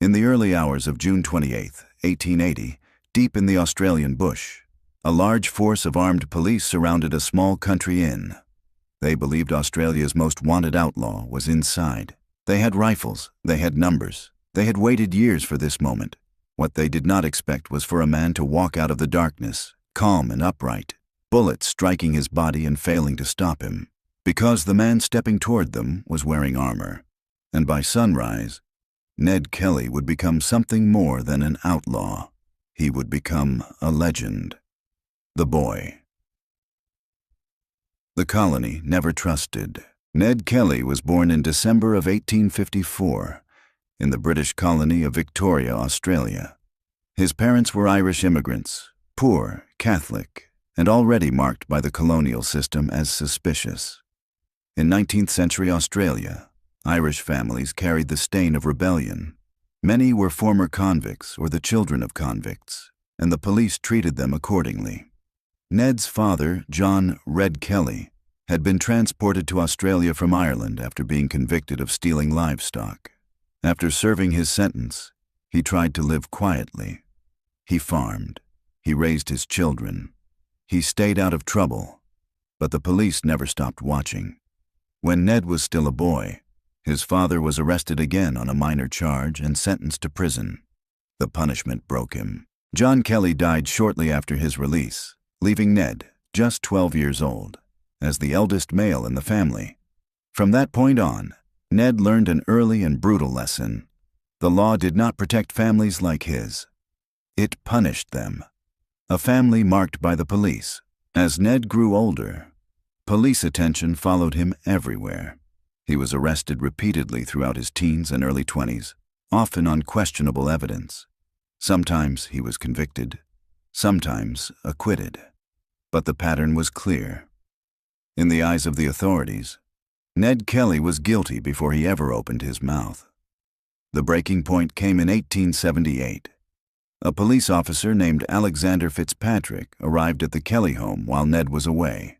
In the early hours of June 28, 1880, deep in the Australian bush, a large force of armed police surrounded a small country inn. They believed Australia's most wanted outlaw was inside. They had rifles, they had numbers, they had waited years for this moment. What they did not expect was for a man to walk out of the darkness, calm and upright, bullets striking his body and failing to stop him, because the man stepping toward them was wearing armor. And by sunrise, Ned Kelly would become something more than an outlaw. He would become a legend. The boy. The colony never trusted. Ned Kelly was born in December of 1854 in the British colony of Victoria, Australia. His parents were Irish immigrants, poor, Catholic, and already marked by the colonial system as suspicious. In 19th century Australia, Irish families carried the stain of rebellion. Many were former convicts or the children of convicts, and the police treated them accordingly. Ned's father, John "Red" Kelly, had been transported to Australia from Ireland after being convicted of stealing livestock. After serving his sentence, he tried to live quietly. He farmed. He raised his children. He stayed out of trouble, but the police never stopped watching. When Ned was still a boy, his father was arrested again on a minor charge and sentenced to prison. The punishment broke him. John Kelly died shortly after his release, leaving Ned, just 12 years old, as the eldest male in the family. From that point on, Ned learned an early and brutal lesson. The law did not protect families like his. It punished them. A family marked by the police. As Ned grew older, police attention followed him everywhere. He was arrested repeatedly throughout his teens and early 20s, often on questionable evidence. Sometimes he was convicted, sometimes acquitted. But the pattern was clear. In the eyes of the authorities, Ned Kelly was guilty before he ever opened his mouth. The breaking point came in 1878. A police officer named Alexander Fitzpatrick arrived at the Kelly home while Ned was away.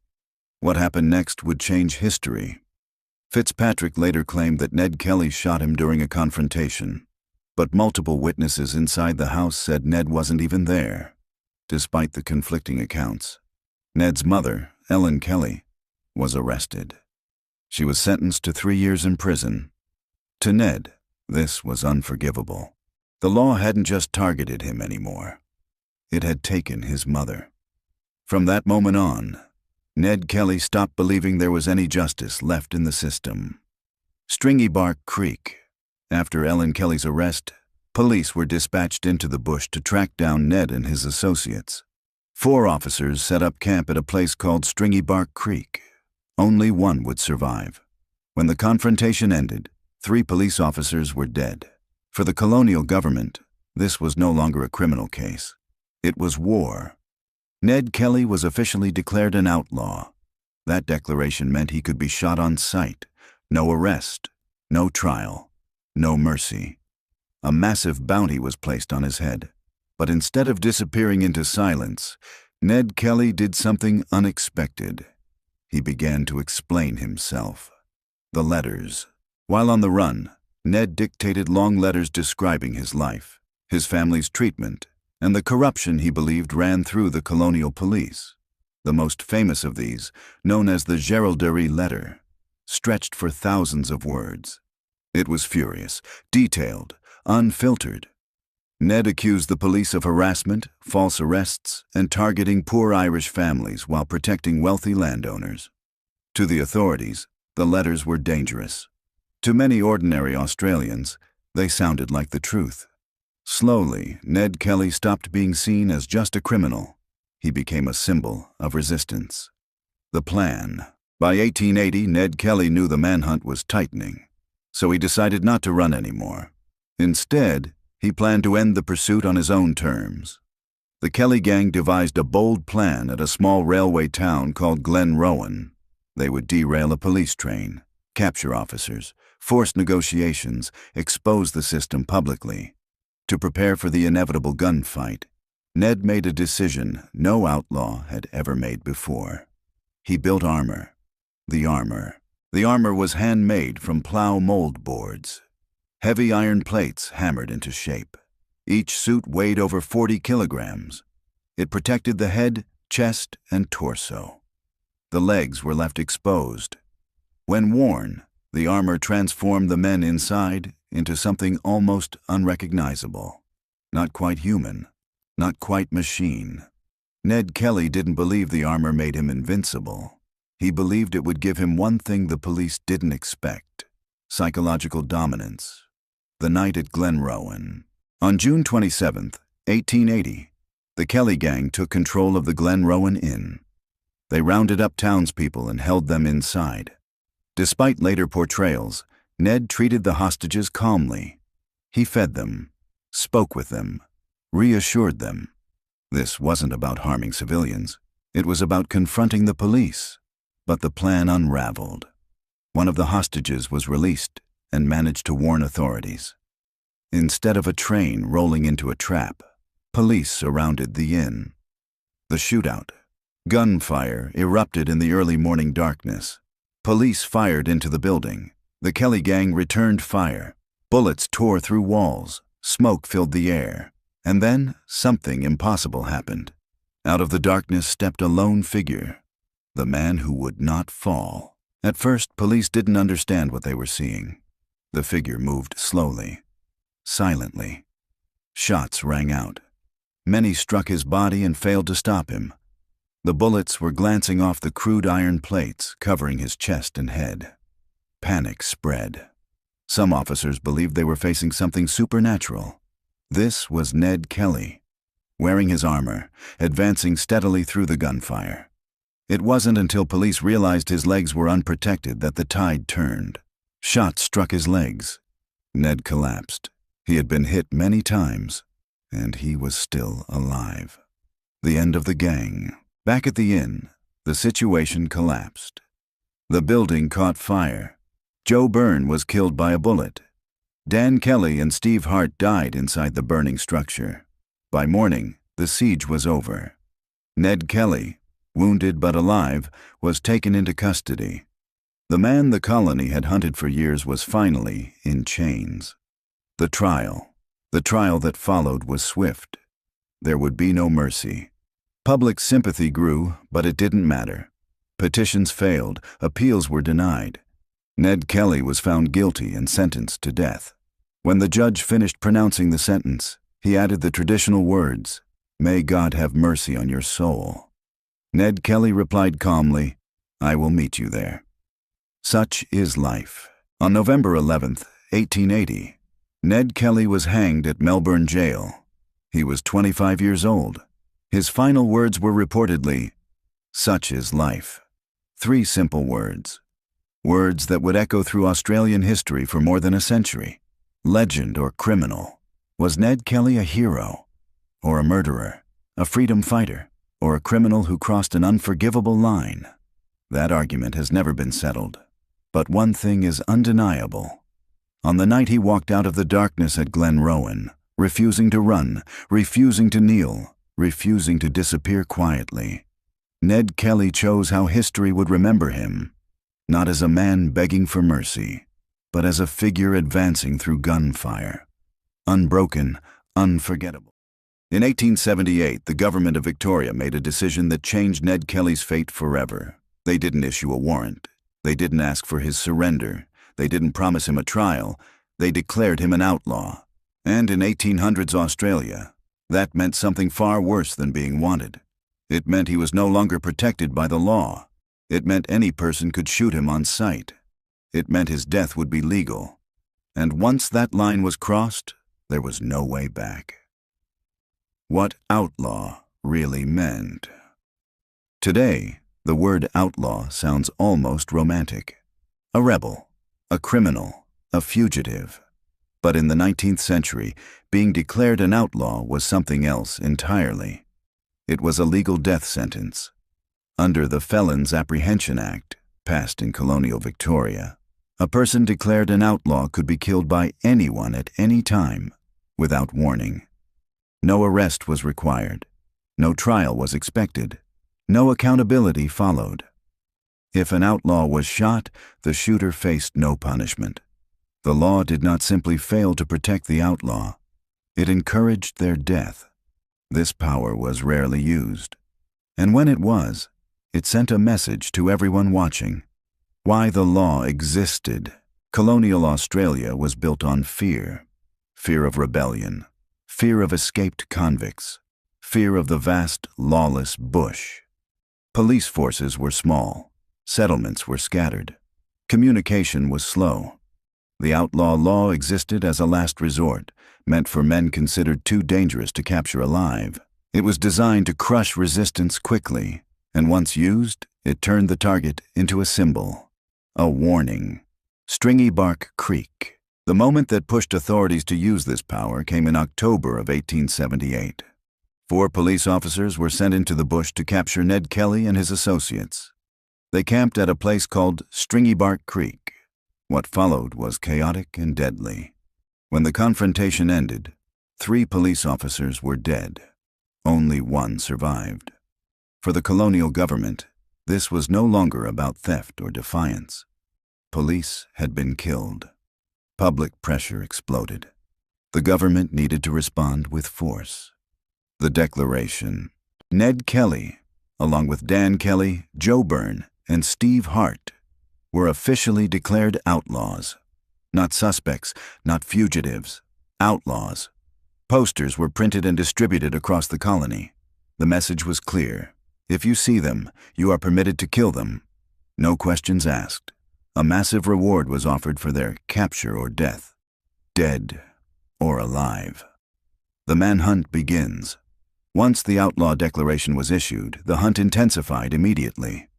What happened next would change history. Fitzpatrick later claimed that Ned Kelly shot him during a confrontation, but multiple witnesses inside the house said Ned wasn't even there. Despite the conflicting accounts, Ned's mother, Ellen Kelly, was arrested. She was sentenced to 3 years in prison. To Ned, this was unforgivable. The law hadn't just targeted him anymore. It had taken his mother. From that moment on, Ned Kelly stopped believing there was any justice left in the system. Stringy Bark Creek. After Ellen Kelly's arrest, police were dispatched into the bush to track down Ned and his associates. 4 officers set up camp at a place called Stringy Bark Creek. Only one would survive. When the confrontation ended, 3 police officers were dead. For the colonial government, this was no longer a criminal case. It was war. Ned Kelly was officially declared an outlaw. That declaration meant he could be shot on sight. No arrest, no trial, no mercy. A massive bounty was placed on his head. But instead of disappearing into silence, Ned Kelly did something unexpected. He began to explain himself. The letters. While on the run, Ned dictated long letters describing his life, his family's treatment, and the corruption he believed ran through the colonial police. The most famous of these, known as the Geraldary letter, stretched for thousands of words. It was furious, detailed, unfiltered. Ned accused the police of harassment, false arrests, and targeting poor Irish families while protecting wealthy landowners. To the authorities, the letters were dangerous. To many ordinary Australians, they sounded like the truth. Slowly, Ned Kelly stopped being seen as just a criminal. He became a symbol of resistance. The plan. By 1880, Ned Kelly knew the manhunt was tightening, so he decided not to run anymore. Instead, he planned to end the pursuit on his own terms. The Kelly gang devised a bold plan at a small railway town called Glenrowan. They would derail a police train, capture officers, force negotiations, expose the system publicly. To prepare for the inevitable gunfight, Ned made a decision no outlaw had ever made before. He built armor. The armor was handmade from plow mold boards. Heavy iron plates hammered into shape. Each suit weighed over 40 kilograms. It protected the head, chest, and torso. The legs were left exposed. When worn, the armor transformed the men inside into something almost unrecognizable. Not quite human, not quite machine. Ned Kelly didn't believe the armor made him invincible. He believed it would give him one thing the police didn't expect: psychological dominance. The night at Glenrowan. On June 27, 1880, the Kelly gang took control of the Glenrowan Inn. They rounded up townspeople and held them inside. Despite later portrayals, Ned treated the hostages calmly. He fed them, spoke with them, reassured them. This wasn't about harming civilians. It was about confronting the police. But the plan unraveled. One of the hostages was released and managed to warn authorities. Instead of a train rolling into a trap, police surrounded the inn. The shootout. Gunfire erupted in the early morning darkness. Police fired into the building. The Kelly gang returned fire. Bullets tore through walls. Smoke filled the air. And then something impossible happened. Out of the darkness stepped a lone figure. The man who would not fall. At first, police didn't understand what they were seeing. The figure moved slowly, silently. Shots rang out. Many struck his body and failed to stop him. The bullets were glancing off the crude iron plates, covering his chest and head. Panic spread. Some officers believed they were facing something supernatural. This was Ned Kelly, wearing his armor, advancing steadily through the gunfire. It wasn't until police realized his legs were unprotected that the tide turned. Shots struck his legs. Ned collapsed. He had been hit many times, and he was still alive. The end of the gang. Back at the inn, the situation collapsed. The building caught fire. Joe Byrne was killed by a bullet. Dan Kelly and Steve Hart died inside the burning structure. By morning, the siege was over. Ned Kelly, wounded but alive, was taken into custody. The man the colony had hunted for years was finally in chains. The trial that followed was swift. There would be no mercy. Public sympathy grew, but it didn't matter. Petitions failed, appeals were denied. Ned Kelly was found guilty and sentenced to death. When the judge finished pronouncing the sentence, he added the traditional words, "May God have mercy on your soul." Ned Kelly replied calmly, "I will meet you there." Such is life. On November 11, 1880, Ned Kelly was hanged at Melbourne Jail. He was 25 years old. His final words were reportedly, "Such is life." 3 simple words. Words that would echo through Australian history for more than a century. Legend or criminal? Was Ned Kelly a hero? Or a murderer? A freedom fighter? Or a criminal who crossed an unforgivable line? That argument has never been settled. But one thing is undeniable. On the night he walked out of the darkness at Glenrowan, refusing to run, refusing to kneel, refusing to disappear quietly, Ned Kelly chose how history would remember him, not as a man begging for mercy, but as a figure advancing through gunfire. Unbroken, unforgettable. In 1878, the government of Victoria made a decision that changed Ned Kelly's fate forever. They didn't issue a warrant. They didn't ask for his surrender. They didn't promise him a trial. They declared him an outlaw. And in 1800s Australia, that meant something far worse than being wanted. It meant he was no longer protected by the law. It meant any person could shoot him on sight. It meant his death would be legal. And once that line was crossed, there was no way back. What outlaw really meant. Today, the word outlaw sounds almost romantic. A rebel, a criminal, a fugitive. But in the 19th century, being declared an outlaw was something else entirely. It was a legal death sentence. Under the Felons Apprehension Act, passed in colonial Victoria, a person declared an outlaw could be killed by anyone at any time, without warning. No arrest was required. No trial was expected. No accountability followed. If an outlaw was shot, the shooter faced no punishment. The law did not simply fail to protect the outlaw, it encouraged their death. This power was rarely used, and when it was, it sent a message to everyone watching. Why the law existed. Colonial Australia was built on fear. Fear of rebellion, fear of escaped convicts, fear of the vast, lawless bush. Police forces were small, settlements were scattered, communication was slow. The outlaw law existed as a last resort, meant for men considered too dangerous to capture alive. It was designed to crush resistance quickly, and once used, it turned the target into a symbol, a warning. Stringy Bark Creek. The moment that pushed authorities to use this power came in October of 1878. 4 police officers were sent into the bush to capture Ned Kelly and his associates. They camped at a place called Stringy Bark Creek. What followed was chaotic and deadly. When the confrontation ended, 3 police officers were dead. Only 1 survived. For the colonial government, this was no longer about theft or defiance. Police had been killed. Public pressure exploded. The government needed to respond with force. The Declaration. Ned Kelly, along with Dan Kelly, Joe Byrne, and Steve Hart, were officially declared outlaws. Not suspects, not fugitives, outlaws. Posters were printed and distributed across the colony. The message was clear. If you see them, you are permitted to kill them. No questions asked. A massive reward was offered for their capture or death, dead or alive. The manhunt begins. Once the outlaw declaration was issued, the hunt intensified immediately.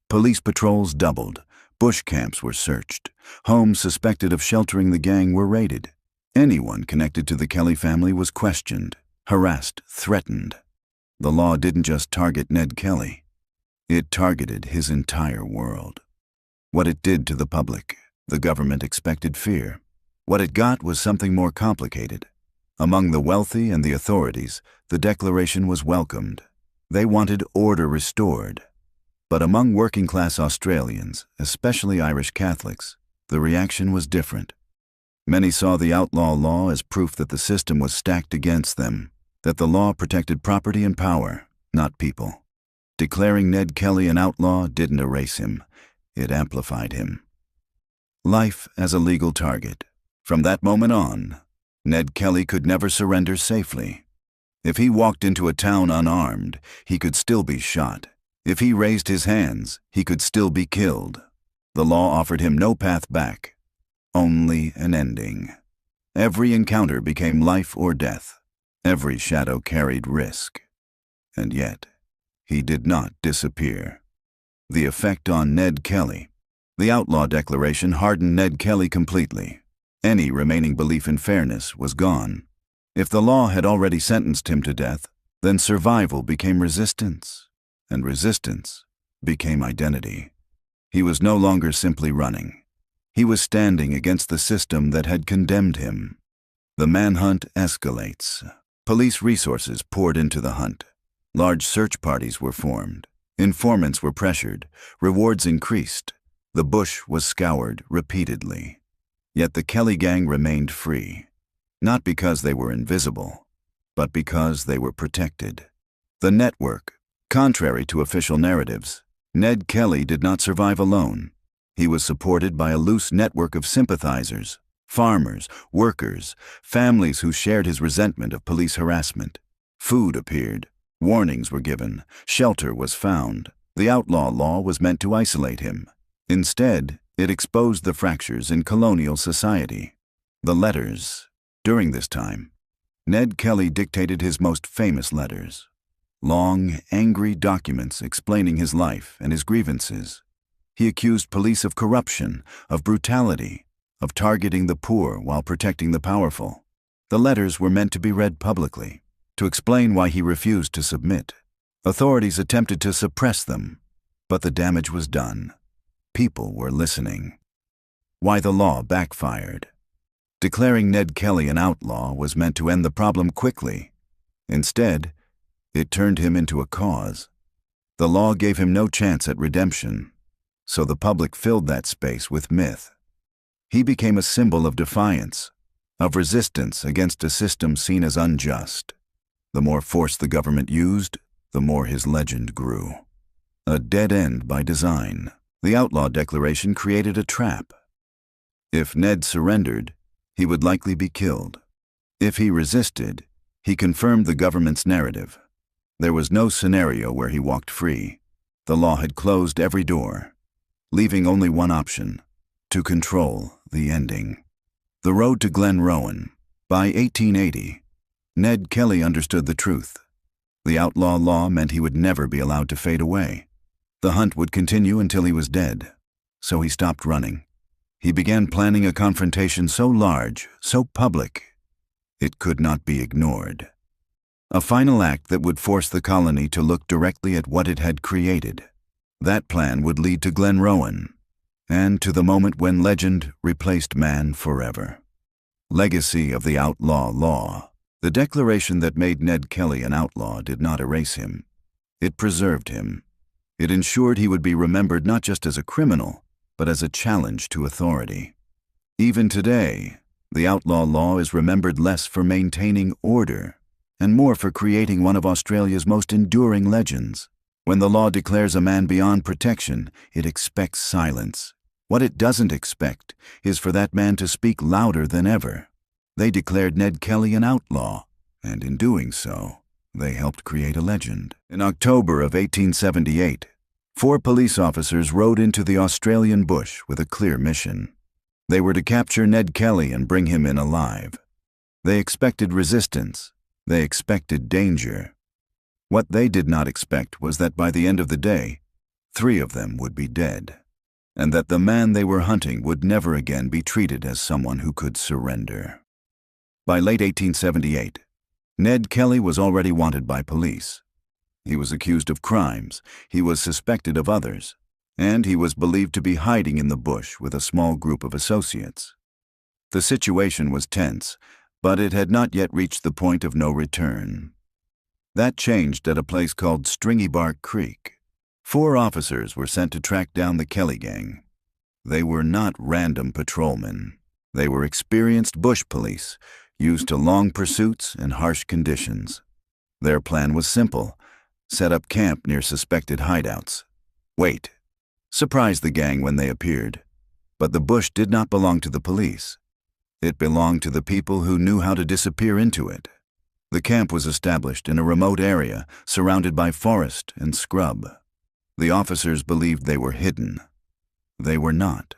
Police patrols doubled. Bush camps were searched. Homes suspected of sheltering the gang were raided. Anyone connected to the Kelly family was questioned, harassed, threatened. The law didn't just target Ned Kelly. It targeted his entire world. What it did to the public, the government expected fear. What it got was something more complicated. Among the wealthy and the authorities, the declaration was welcomed. They wanted order restored. But among working-class Australians, especially Irish Catholics, the reaction was different. Many saw the outlaw law as proof that the system was stacked against them, that the law protected property and power, not people. Declaring Ned Kelly an outlaw didn't erase him, it amplified him. Life as a legal target. From that moment on, Ned Kelly could never surrender safely. If he walked into a town unarmed, he could still be shot. If he raised his hands, he could still be killed. The law offered him no path back, only an ending. Every encounter became life or death. Every shadow carried risk. And yet, he did not disappear. The effect on Ned Kelly. The outlaw declaration hardened Ned Kelly completely. Any remaining belief in fairness was gone. If the law had already sentenced him to death, then survival became resistance, and resistance became identity. He was no longer simply running. He was standing against the system that had condemned him. The manhunt escalates. Police resources poured into the hunt. Large search parties were formed. Informants were pressured. Rewards increased. The bush was scoured repeatedly. Yet the Kelly gang remained free. Not because they were invisible, but because they were protected. The network. Contrary to official narratives, Ned Kelly did not survive alone. He was supported by a loose network of sympathizers, farmers, workers, families who shared his resentment of police harassment. Food appeared. Warnings were given. Shelter was found. The outlaw law was meant to isolate him. Instead, it exposed the fractures in colonial society. The letters. During this time, Ned Kelly dictated his most famous letters. Long, angry documents explaining his life and his grievances. He accused police of corruption, of brutality, of targeting the poor while protecting the powerful. The letters were meant to be read publicly, to explain why he refused to submit. Authorities attempted to suppress them, but the damage was done. People were listening. Why the law backfired. Declaring Ned Kelly an outlaw was meant to end the problem quickly. Instead, it turned him into a cause. The law gave him no chance at redemption, so the public filled that space with myth. He became a symbol of defiance, of resistance against a system seen as unjust. The more force the government used, the more his legend grew. A dead end by design. The Outlaw Declaration created a trap. If Ned surrendered, he would likely be killed. If he resisted, he confirmed the government's narrative. There was no scenario where he walked free. The law had closed every door, leaving only one option: to control the ending. The road to Glenrowan. By 1880, Ned Kelly understood the truth. The outlaw law meant he would never be allowed to fade away. The hunt would continue until he was dead. So he stopped running. He began planning a confrontation so large, so public, it could not be ignored. A final act that would force the colony to look directly at what it had created. That plan would lead to Glenrowan, and to the moment when legend replaced man forever. Legacy of the outlaw law. The declaration that made Ned Kelly an outlaw did not erase him. It preserved him. It ensured he would be remembered not just as a criminal, but as a challenge to authority. Even today, the outlaw law is remembered less for maintaining order and more for creating one of Australia's most enduring legends. When the law declares a man beyond protection, it expects silence. What it doesn't expect is for that man to speak louder than ever. They declared Ned Kelly an outlaw, and in doing so, they helped create a legend. In October of 1878, 4 police officers rode into the Australian bush with a clear mission. They were to capture Ned Kelly and bring him in alive. They expected resistance. They expected danger. What they did not expect was that by the end of the day, 3 of them would be dead, and that the man they were hunting would never again be treated as someone who could surrender. By late 1878, Ned Kelly was already wanted by police. He was accused of crimes, he was suspected of others, and he was believed to be hiding in the bush with a small group of associates. The situation was tense, but it had not yet reached the point of no return. That changed at a place called Stringy Bark Creek. 4 officers were sent to track down the Kelly gang. They were not random patrolmen. They were experienced bush police, used to long pursuits and harsh conditions. Their plan was simple: set up camp near suspected hideouts. Wait. Surprise the gang when they appeared. But the bush did not belong to the police. It belonged to the people who knew how to disappear into it. The camp was established in a remote area, surrounded by forest and scrub. The officers believed they were hidden. They were not.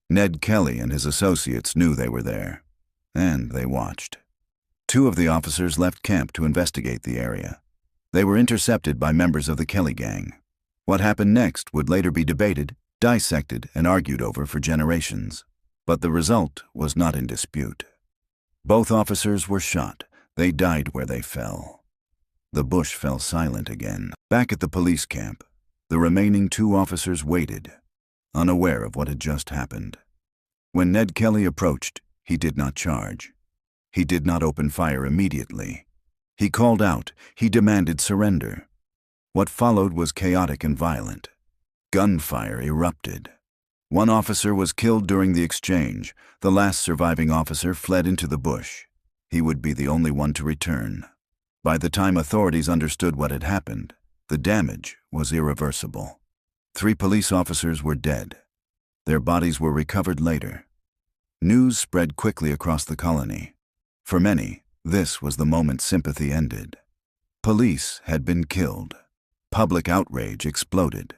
Ned Kelly and his associates knew they were there, and they watched. 2 of the officers left camp to investigate the area. They were intercepted by members of the Kelly gang. What happened next would later be debated, dissected, and argued over for generations. But the result was not in dispute. Both officers were shot. They died where they fell. The bush fell silent again. Back at the police camp, the remaining 2 officers waited, unaware of what had just happened. When Ned Kelly approached, he did not charge. He did not open fire immediately. He called out. He demanded surrender. What followed was chaotic and violent. Gunfire erupted. 1 officer was killed during the exchange. The last surviving officer fled into the bush. He would be the only one to return. By the time authorities understood what had happened, the damage was irreversible. 3 police officers were dead. Their bodies were recovered later. News spread quickly across the colony. For many, this was the moment sympathy ended. Police had been killed. Public outrage exploded.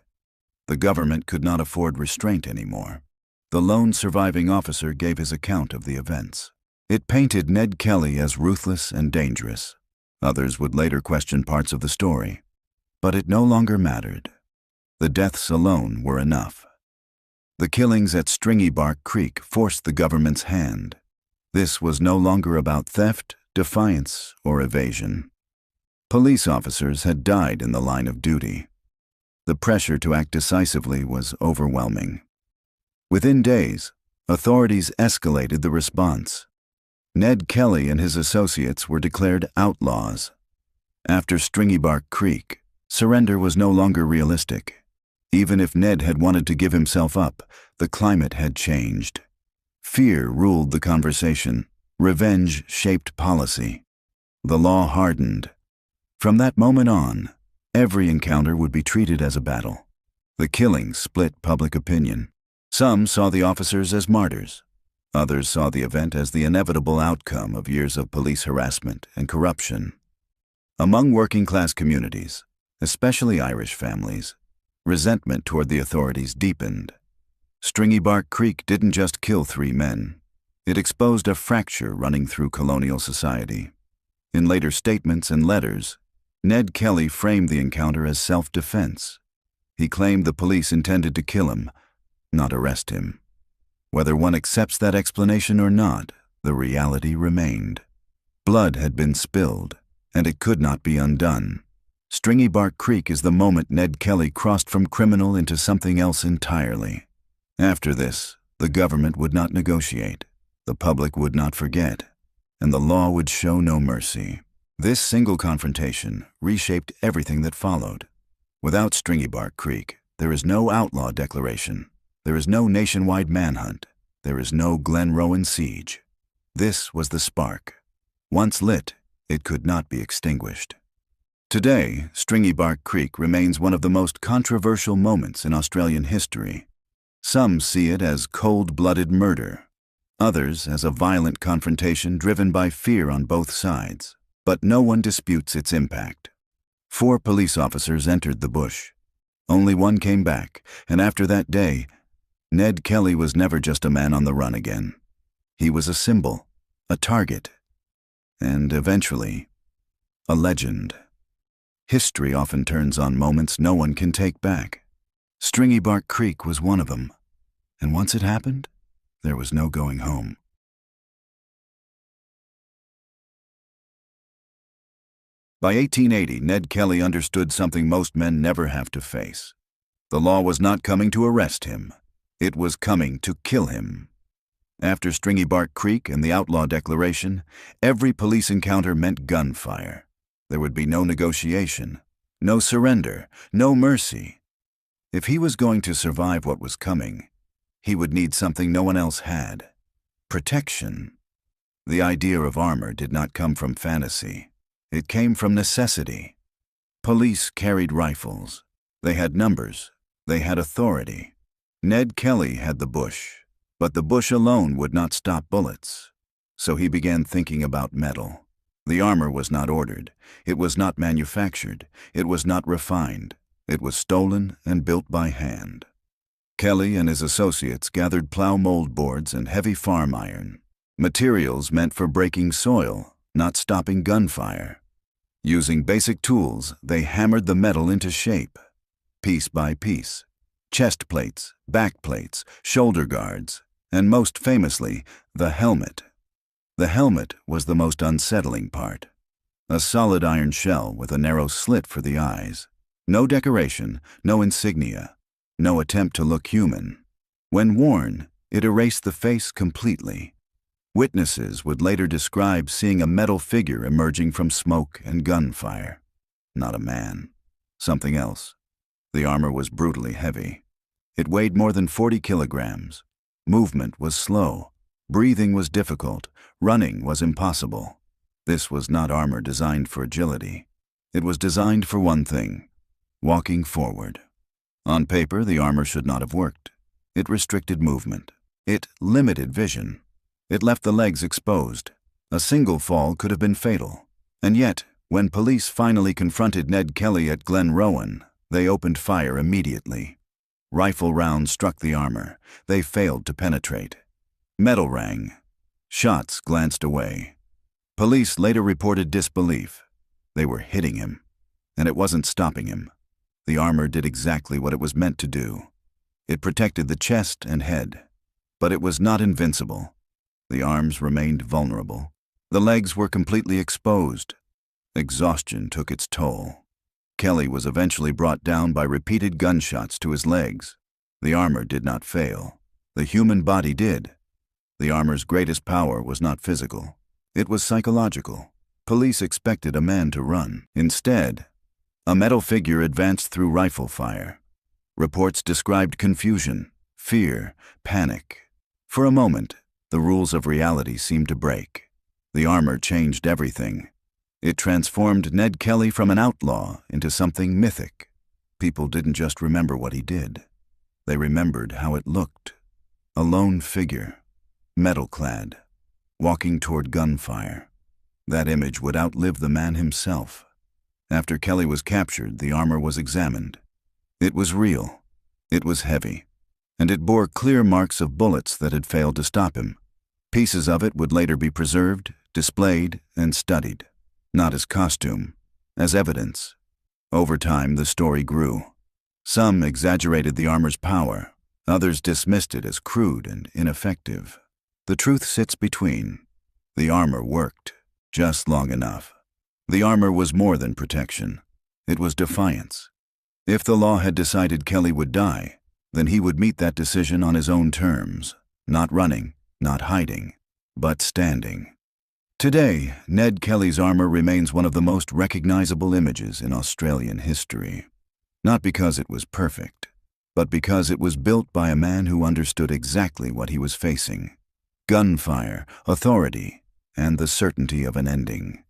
The government could not afford restraint anymore. The lone surviving officer gave his account of the events. It painted Ned Kelly as ruthless and dangerous. Others would later question parts of the story. But it no longer mattered. The deaths alone were enough. The killings at Stringy Bark Creek forced the government's hand. This was no longer about theft, defiance, or evasion. Police officers had died in the line of duty. The pressure to act decisively was overwhelming. Within days, authorities escalated the response. Ned Kelly and his associates were declared outlaws. After Stringy Bark Creek, surrender was no longer realistic. Even if Ned had wanted to give himself up, the climate had changed. Fear ruled the conversation. Revenge shaped policy. The law hardened. From that moment on, every encounter would be treated as a battle. The killings split public opinion. Some saw the officers as martyrs. Others saw the event as the inevitable outcome of years of police harassment and corruption. Among working-class communities, especially Irish families, resentment toward the authorities deepened. Stringy Bark Creek didn't just kill 3 men. It exposed a fracture running through colonial society. In later statements and letters, Ned Kelly framed the encounter as self-defense. He claimed the police intended to kill him, not arrest him. Whether one accepts that explanation or not, the reality remained. Blood had been spilled, and it could not be undone. Stringy Bark Creek is the moment Ned Kelly crossed from criminal into something else entirely. After this, the government would not negotiate, the public would not forget, and the law would show no mercy. This single confrontation reshaped everything that followed. Without Stringy Bark Creek, there is no outlaw declaration. There is no nationwide manhunt. There is no Glenrowan siege. This was the spark. Once lit, it could not be extinguished. Today, Stringy Bark Creek remains one of the most controversial moments in Australian history. Some see it as cold-blooded murder. Others as a violent confrontation driven by fear on both sides. But no one disputes its impact. 4 police officers entered the bush. Only one came back, and after that day, Ned Kelly was never just a man on the run again. He was a symbol, a target, and eventually, a legend. History often turns on moments no one can take back. Stringy Bark Creek was one of them, and once it happened, there was no going home. By 1880, Ned Kelly understood something most men never have to face. The law was not coming to arrest him. It was coming to kill him. After Stringy Bark Creek and the Outlaw Declaration, every police encounter meant gunfire. There would be no negotiation, no surrender, no mercy. If he was going to survive what was coming, he would need something no one else had: protection. The idea of armor did not come from fantasy. It came from necessity. Police carried rifles. They had numbers. They had authority. Ned Kelly had the bush, but the bush alone would not stop bullets. So he began thinking about metal. The armor was not ordered. It was not manufactured. It was not refined. It was stolen and built by hand. Kelly and his associates gathered plow mold boards and heavy farm iron, materials meant for breaking soil, not stopping gunfire. Using basic tools, they hammered the metal into shape, piece by piece. Chest plates, back plates, shoulder guards, and most famously, the helmet. The helmet was the most unsettling part. A solid iron shell with a narrow slit for the eyes. No decoration, no insignia, no attempt to look human. When worn, it erased the face completely. Witnesses would later describe seeing a metal figure emerging from smoke and gunfire. Not a man. Something else. The armor was brutally heavy. It weighed more than 40 kilograms. Movement was slow. Breathing was difficult. Running was impossible. This was not armor designed for agility. It was designed for one thing: walking forward. On paper, the armor should not have worked. It restricted movement. It limited vision. It left the legs exposed. A single fall could have been fatal. And yet, when police finally confronted Ned Kelly at Glenrowan, they opened fire immediately. Rifle rounds struck the armor. They failed to penetrate. Metal rang. Shots glanced away. Police later reported disbelief. They were hitting him, and it wasn't stopping him. The armor did exactly what it was meant to do. It protected the chest and head, but it was not invincible. The arms remained vulnerable. The legs were completely exposed. Exhaustion took its toll. Kelly was eventually brought down by repeated gunshots to his legs. The armor did not fail. The human body did. The armor's greatest power was not physical. It was psychological. Police expected a man to run. Instead, a metal figure advanced through rifle fire. Reports described confusion, fear, panic. For a moment, The rules of reality seemed to break. The armor changed everything. It transformed Ned Kelly from an outlaw into something mythic. People didn't just remember what he did. They remembered how it looked. A lone figure, metal-clad, walking toward gunfire. That image would outlive the man himself. After Kelly was captured, the armor was examined. It was real. It was heavy. And it bore clear marks of bullets that had failed to stop him. Pieces of it would later be preserved, displayed, and studied. Not as costume, as evidence. Over time, the story grew. Some exaggerated the armor's power. Others dismissed it as crude and ineffective. The truth sits between. The armor worked, just long enough. The armor was more than protection. It was defiance. If the law had decided Kelly would die, then he would meet that decision on his own terms, not running, not hiding, but standing. Today, Ned Kelly's armor remains one of the most recognizable images in Australian history. Not because it was perfect, but because it was built by a man who understood exactly what he was facing. Gunfire, authority, and the certainty of an ending.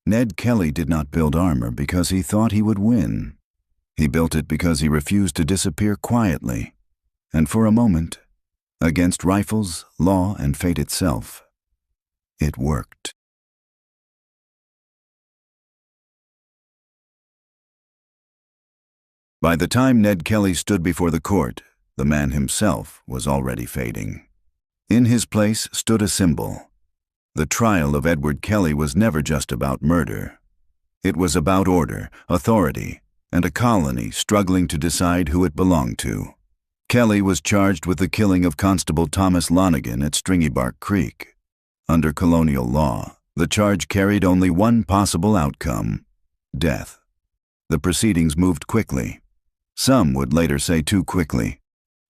Ned Kelly did not build armor because he thought he would win. He built it because he refused to disappear quietly. And for a moment, against rifles, law, and fate itself, it worked. By the time Ned Kelly stood before the court, the man himself was already fading. In his place stood a symbol. The trial of Edward Kelly was never just about murder. It was about order, authority, and a colony struggling to decide who it belonged to. Kelly was charged with the killing of Constable Thomas Lonigan at Stringybark Creek. Under colonial law, the charge carried only one possible outcome: death. The proceedings moved quickly. Some would later say too quickly.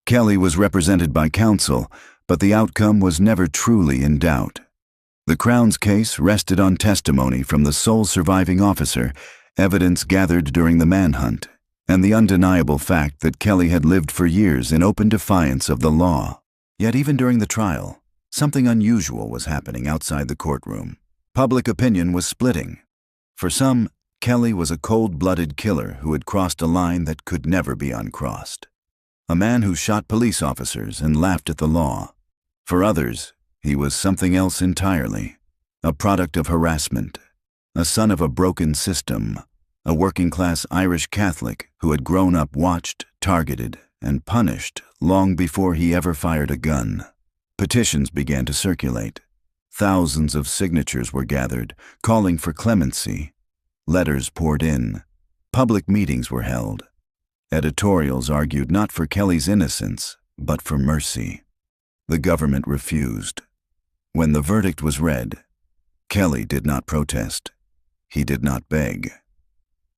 Kelly was represented by counsel, but the outcome was never truly in doubt. The Crown's case rested on testimony from the sole surviving officer, evidence gathered during the manhunt, and the undeniable fact that Kelly had lived for years in open defiance of the law. Yet even during the trial, something unusual was happening outside the courtroom. Public opinion was splitting. For some, Kelly was a cold-blooded killer who had crossed a line that could never be uncrossed. A man who shot police officers and laughed at the law. For others, he was something else entirely. A product of harassment. A son of a broken system. A working-class Irish Catholic who had grown up watched, targeted, and punished long before he ever fired a gun. Petitions began to circulate. Thousands of signatures were gathered, calling for clemency. Letters poured in. Public meetings were held. Editorials argued not for Kelly's innocence, but for mercy. The government refused. When the verdict was read, Kelly did not protest. He did not beg.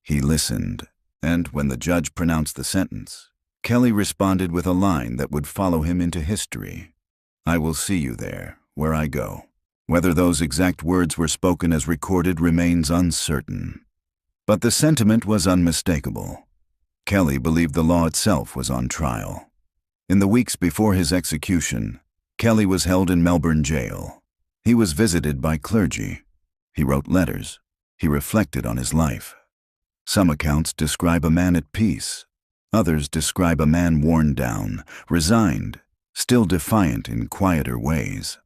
He listened, and when the judge pronounced the sentence, Kelly responded with a line that would follow him into history. "I will see you there, where I go." Whether those exact words were spoken as recorded remains uncertain. But the sentiment was unmistakable. Kelly believed the law itself was on trial. In the weeks before his execution, Kelly was held in Melbourne jail. He was visited by clergy. He wrote letters. He reflected on his life. Some accounts describe a man at peace. Others describe a man worn down, resigned, still defiant in quieter ways.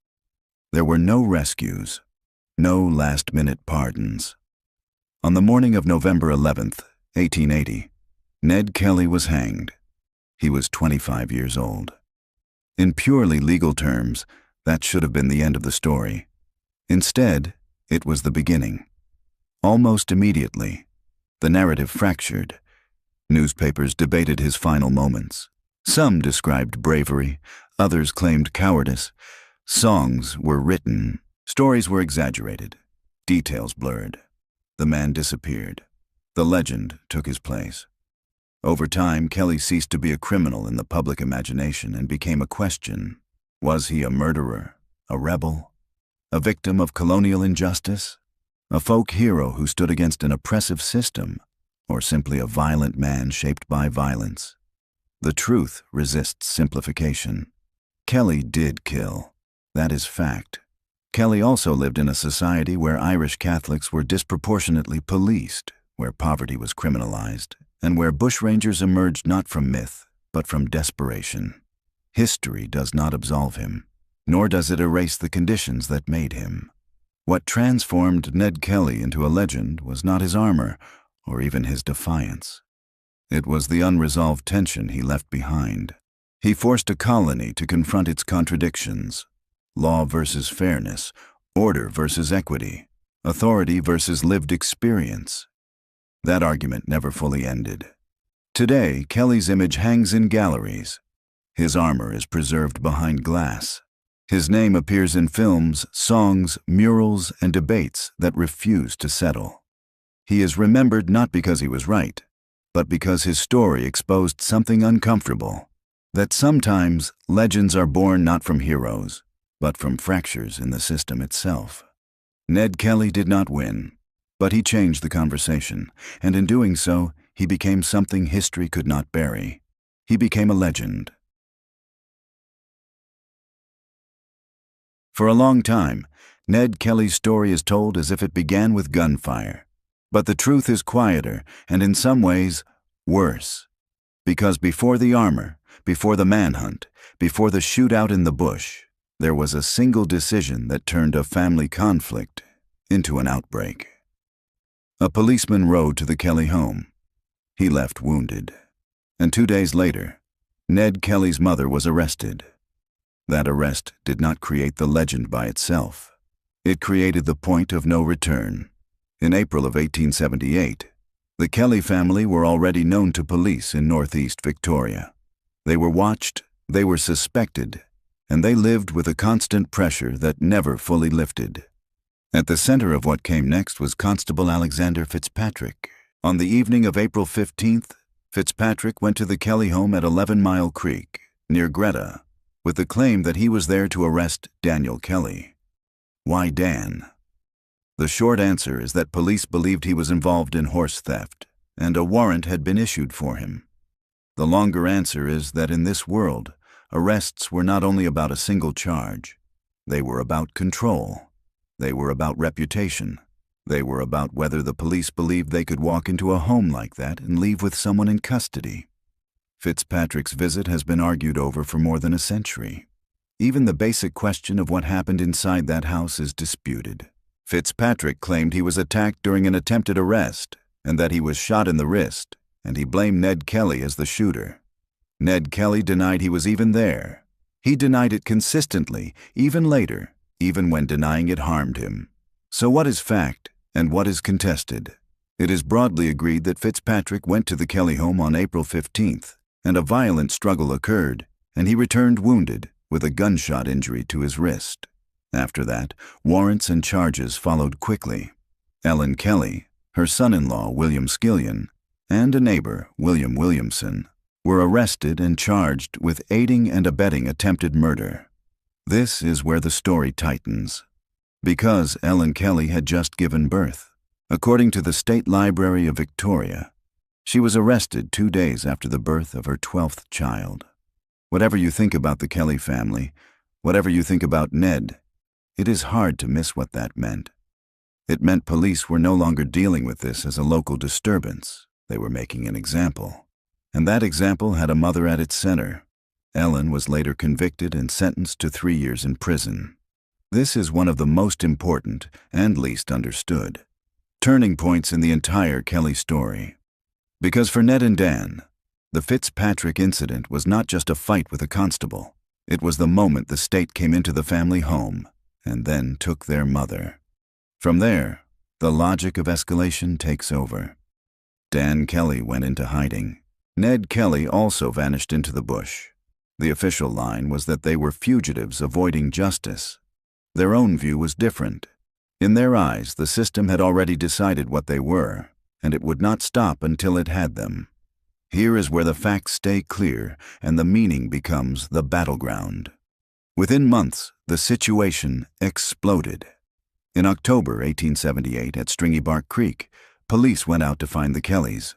There were no rescues, no last-minute pardons. On the morning of November 11th, 1880, Ned Kelly was hanged. He was 25 years old. In purely legal terms, that should have been the end of the story. Instead, it was the beginning. Almost immediately, the narrative fractured. Newspapers debated his final moments. Some described bravery, others claimed cowardice. Songs were written, stories were exaggerated, details blurred. The man disappeared. The legend took his place. Over time, Kelly ceased to be a criminal in the public imagination and became a question. Was he a murderer, a rebel, a victim of colonial injustice, a folk hero who stood against an oppressive system, or simply a violent man shaped by violence? The truth resists simplification. Kelly did kill. That is fact. Kelly also lived in a society where Irish Catholics were disproportionately policed, where poverty was criminalized, and where bushrangers emerged not from myth, but from desperation. History does not absolve him, nor does it erase the conditions that made him. What transformed Ned Kelly into a legend was not his armor, or even his defiance. It was the unresolved tension he left behind. He forced a colony to confront its contradictions: law versus fairness, order versus equity, authority versus lived experience. That argument never fully ended. Today, Kelly's image hangs in galleries. His armor is preserved behind glass. His name appears in films, songs, murals, and debates that refuse to settle. He is remembered not because he was right, but because his story exposed something uncomfortable: that sometimes legends are born not from heroes, but from fractures in the system itself. Ned Kelly did not win, but he changed the conversation, and in doing so, he became something history could not bury. He became a legend. For a long time, Ned Kelly's story is told as if it began with gunfire. But the truth is quieter, and in some ways, worse. Because before the armor, before the manhunt, before the shootout in the bush, there was a single decision that turned a family conflict into an outbreak. A policeman rode to the Kelly home. He left wounded. And 2 days later, Ned Kelly's mother was arrested. That arrest did not create the legend by itself. It created the point of no return. In April of 1878, the Kelly family were already known to police in northeast Victoria. They were watched, they were suspected, and they lived with a constant pressure that never fully lifted. At the center of what came next was Constable Alexander Fitzpatrick. On the evening of April 15th, Fitzpatrick went to the Kelly home at 11 Mile Creek, near Greta, with the claim that he was there to arrest Daniel Kelly. Why Dan? The short answer is that police believed he was involved in horse theft, and a warrant had been issued for him. The longer answer is that in this world, arrests were not only about a single charge. They were about control. They were about reputation. They were about whether the police believed they could walk into a home like that and leave with someone in custody. Fitzpatrick's visit has been argued over for more than a century. Even the basic question of what happened inside that house is disputed. Fitzpatrick claimed he was attacked during an attempted arrest and that he was shot in the wrist, and he blamed Ned Kelly as the shooter. Ned Kelly denied he was even there. He denied it consistently, even later, even when denying it harmed him. So what is fact and what is contested? It is broadly agreed that Fitzpatrick went to the Kelly home on April 15th, and a violent struggle occurred, and he returned wounded with a gunshot injury to his wrist. After that, warrants and charges followed quickly. Ellen Kelly, her son-in-law William Skillion, and a neighbor, William Williamson, were arrested and charged with aiding and abetting attempted murder. This is where the story tightens. Because Ellen Kelly had just given birth, according to the State Library of Victoria, she was arrested 2 days after the birth of her 12th child. Whatever you think about the Kelly family, whatever you think about Ned, it is hard to miss what that meant. It meant police were no longer dealing with this as a local disturbance. They were making an example. And that example had a mother at its center. Ellen was later convicted and sentenced to 3 years in prison. This is one of the most important and least understood turning points in the entire Kelly story. Because for Ned and Dan, the Fitzpatrick incident was not just a fight with a constable. It was the moment the state came into the family home and then took their mother. From there, the logic of escalation takes over. Dan Kelly went into hiding. Ned Kelly also vanished into the bush. The official line was that they were fugitives avoiding justice. Their own view was different. In their eyes, the system had already decided what they were, and it would not stop until it had them. Here is where the facts stay clear and the meaning becomes the battleground. Within months, the situation exploded. In October 1878 at Stringy Bark Creek, police went out to find the Kellys.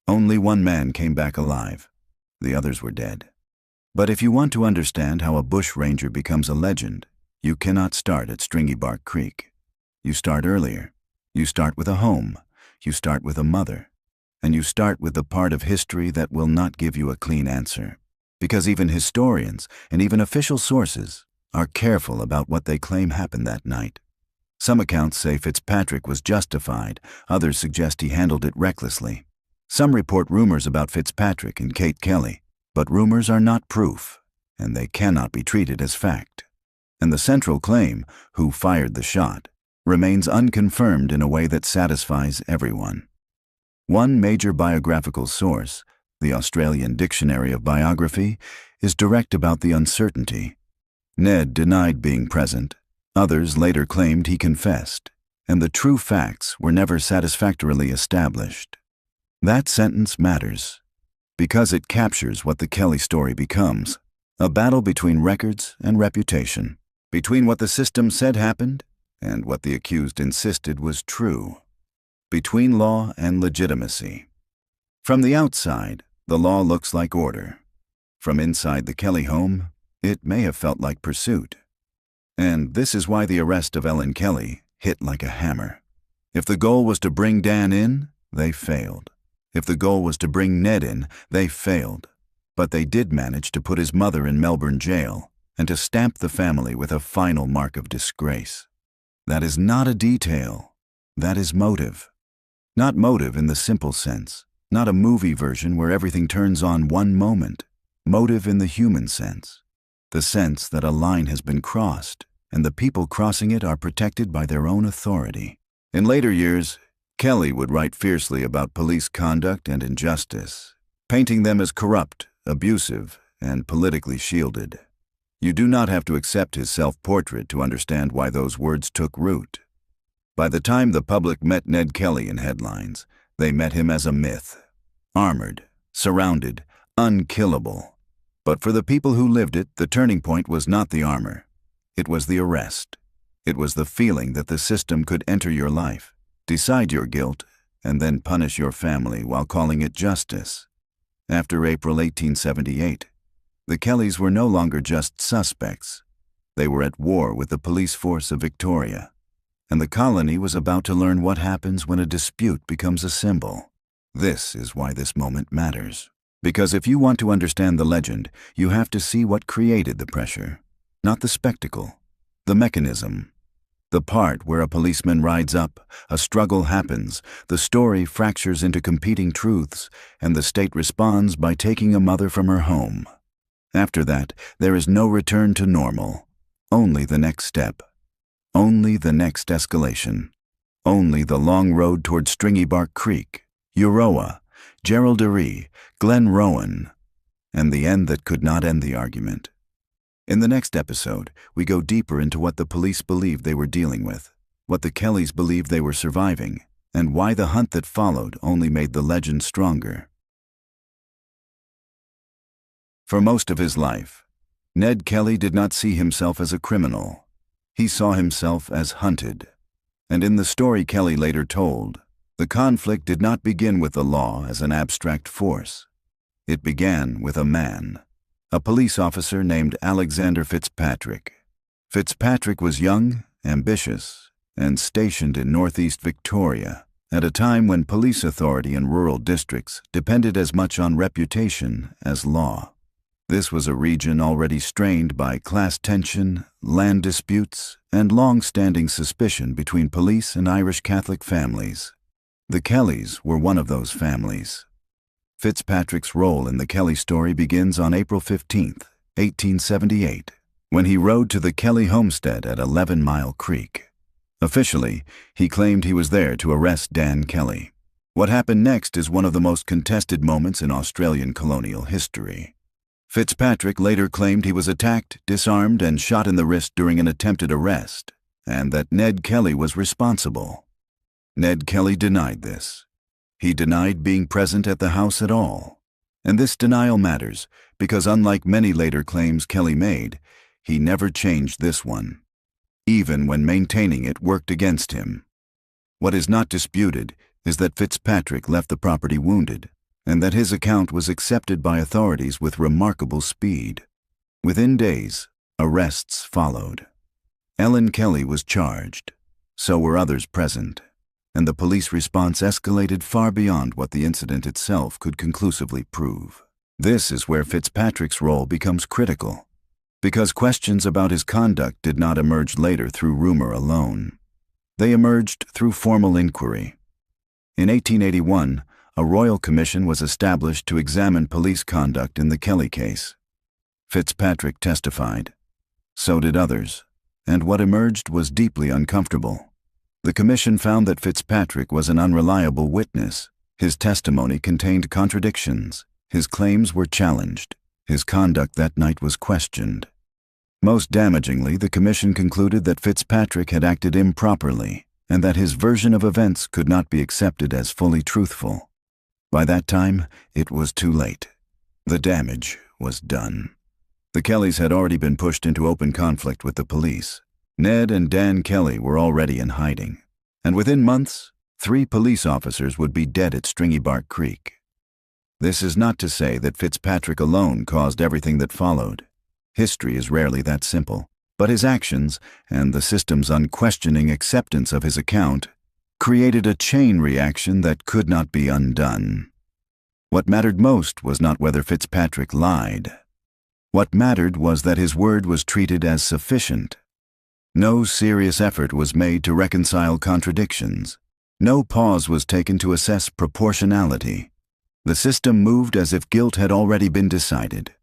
Only one man came back alive. The others were dead. But if you want to understand how a bushranger becomes a legend, You cannot start at Stringy Bark Creek. You start earlier. You start with a home. You start with a mother. And you start with the part of history that will not give you a clean answer. Because even historians and even official sources are careful about what they claim happened that night. Some accounts say Fitzpatrick was justified, others suggest he handled it recklessly. Some report rumors about Fitzpatrick and Kate Kelly, but rumors are not proof, and they cannot be treated as fact. And the central claim, who fired the shot, remains unconfirmed in a way that satisfies everyone. One major biographical source, the Australian Dictionary of Biography, is direct about the uncertainty. Ned denied being present. Others later claimed he confessed, and the true facts were never satisfactorily established. That sentence matters, because it captures what the Kelly story becomes, a battle between records and reputation, between what the system said happened and what the accused insisted was true, between law and legitimacy. From the outside, the law looks like order. From inside the Kelly home, it may have felt like pursuit. And this is why the arrest of Ellen Kelly hit like a hammer. If the goal was to bring Dan in, they failed. If the goal was to bring Ned in, they failed. But they did manage to put his mother in Melbourne jail and to stamp the family with a final mark of disgrace. That is not a detail. That is motive. Not motive in the simple sense. Not a movie version where everything turns on one moment. Motive in the human sense. The sense that a line has been crossed, and the people crossing it are protected by their own authority. In later years, Kelly would write fiercely about police conduct and injustice, painting them as corrupt, abusive, and politically shielded. You do not have to accept his self-portrait to understand why those words took root. By the time the public met Ned Kelly in headlines, they met him as a myth. Armored, surrounded, unkillable. But for the people who lived it, the turning point was not the armor. It was the arrest. It was the feeling that the system could enter your life, decide your guilt, and then punish your family while calling it justice. After April 1878, the Kellys were no longer just suspects. They were at war with the police force of Victoria, and the colony was about to learn what happens when a dispute becomes a symbol. This is why this moment matters. Because if you want to understand the legend, you have to see what created the pressure. Not the spectacle, the mechanism. The part where a policeman rides up, a struggle happens, the story fractures into competing truths, and the state responds by taking a mother from her home. After that, there is no return to normal. Only the next step. Only the next escalation. Only the long road toward Stringy Bark Creek, Euroa, Geraldary, Glenrowan, and the end that could not end the argument. In the next episode, we go deeper into what the police believed they were dealing with, what the Kellys believed they were surviving, and why the hunt that followed only made the legend stronger. For most of his life, Ned Kelly did not see himself as a criminal. He saw himself as hunted. And in the story Kelly later told, the conflict did not begin with the law as an abstract force. It began with a man, a police officer named Alexander Fitzpatrick. Fitzpatrick was young, ambitious, and stationed in northeast Victoria at a time when police authority in rural districts depended as much on reputation as law. This was a region already strained by class tension, land disputes, and long-standing suspicion between police and Irish Catholic families. The Kellys were one of those families. Fitzpatrick's role in the Kelly story begins on April 15, 1878, when he rode to the Kelly homestead at 11 Mile Creek. Officially, he claimed he was there to arrest Dan Kelly. What happened next is one of the most contested moments in Australian colonial history. Fitzpatrick later claimed he was attacked, disarmed, and shot in the wrist during an attempted arrest, and that Ned Kelly was responsible. Ned Kelly denied this. He denied being present at the house at all. And this denial matters because unlike many later claims Kelly made, he never changed this one, even when maintaining it worked against him. What is not disputed is that Fitzpatrick left the property wounded, and that his account was accepted by authorities with remarkable speed. Within days, arrests followed. Ellen Kelly was charged. So were others present, and the police response escalated far beyond what the incident itself could conclusively prove. This is where Fitzpatrick's role becomes critical, because questions about his conduct did not emerge later through rumor alone. They emerged through formal inquiry. In 1881, a royal commission was established to examine police conduct in the Kelly case. Fitzpatrick testified. So did others, and what emerged was deeply uncomfortable. The commission found that Fitzpatrick was an unreliable witness. His testimony contained contradictions. His claims were challenged. His conduct that night was questioned. Most damagingly, the commission concluded that Fitzpatrick had acted improperly and that his version of events could not be accepted as fully truthful. By that time, it was too late. The damage was done. The Kellys had already been pushed into open conflict with the police. Ned and Dan Kelly were already in hiding, and within months, 3 police officers would be dead at Stringy Bark Creek. This is not to say that Fitzpatrick alone caused everything that followed. History is rarely that simple, but his actions, and the system's unquestioning acceptance of his account, created a chain reaction that could not be undone. What mattered most was not whether Fitzpatrick lied. What mattered was that his word was treated as sufficient. No serious effort was made to reconcile contradictions. No pause was taken to assess proportionality. The system moved as if guilt had already been decided.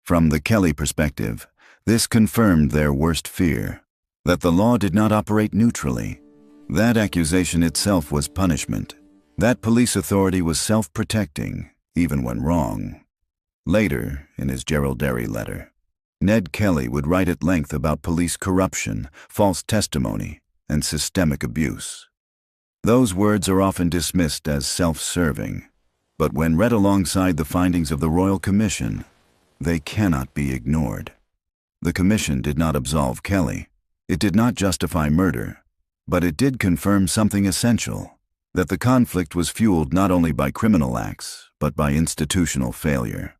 From the Kelly perspective, this confirmed their worst fear, that the law did not operate neutrally. That accusation itself was punishment. That police authority was self-protecting, even when wrong. Later, in his Gerald Derry letter, Ned Kelly would write at length about police corruption, false testimony, and systemic abuse. Those words are often dismissed as self-serving, but when read alongside the findings of the Royal Commission, they cannot be ignored. The Commission did not absolve Kelly. It did not justify murder, but it did confirm something essential, that the conflict was fueled not only by criminal acts, but by institutional failure.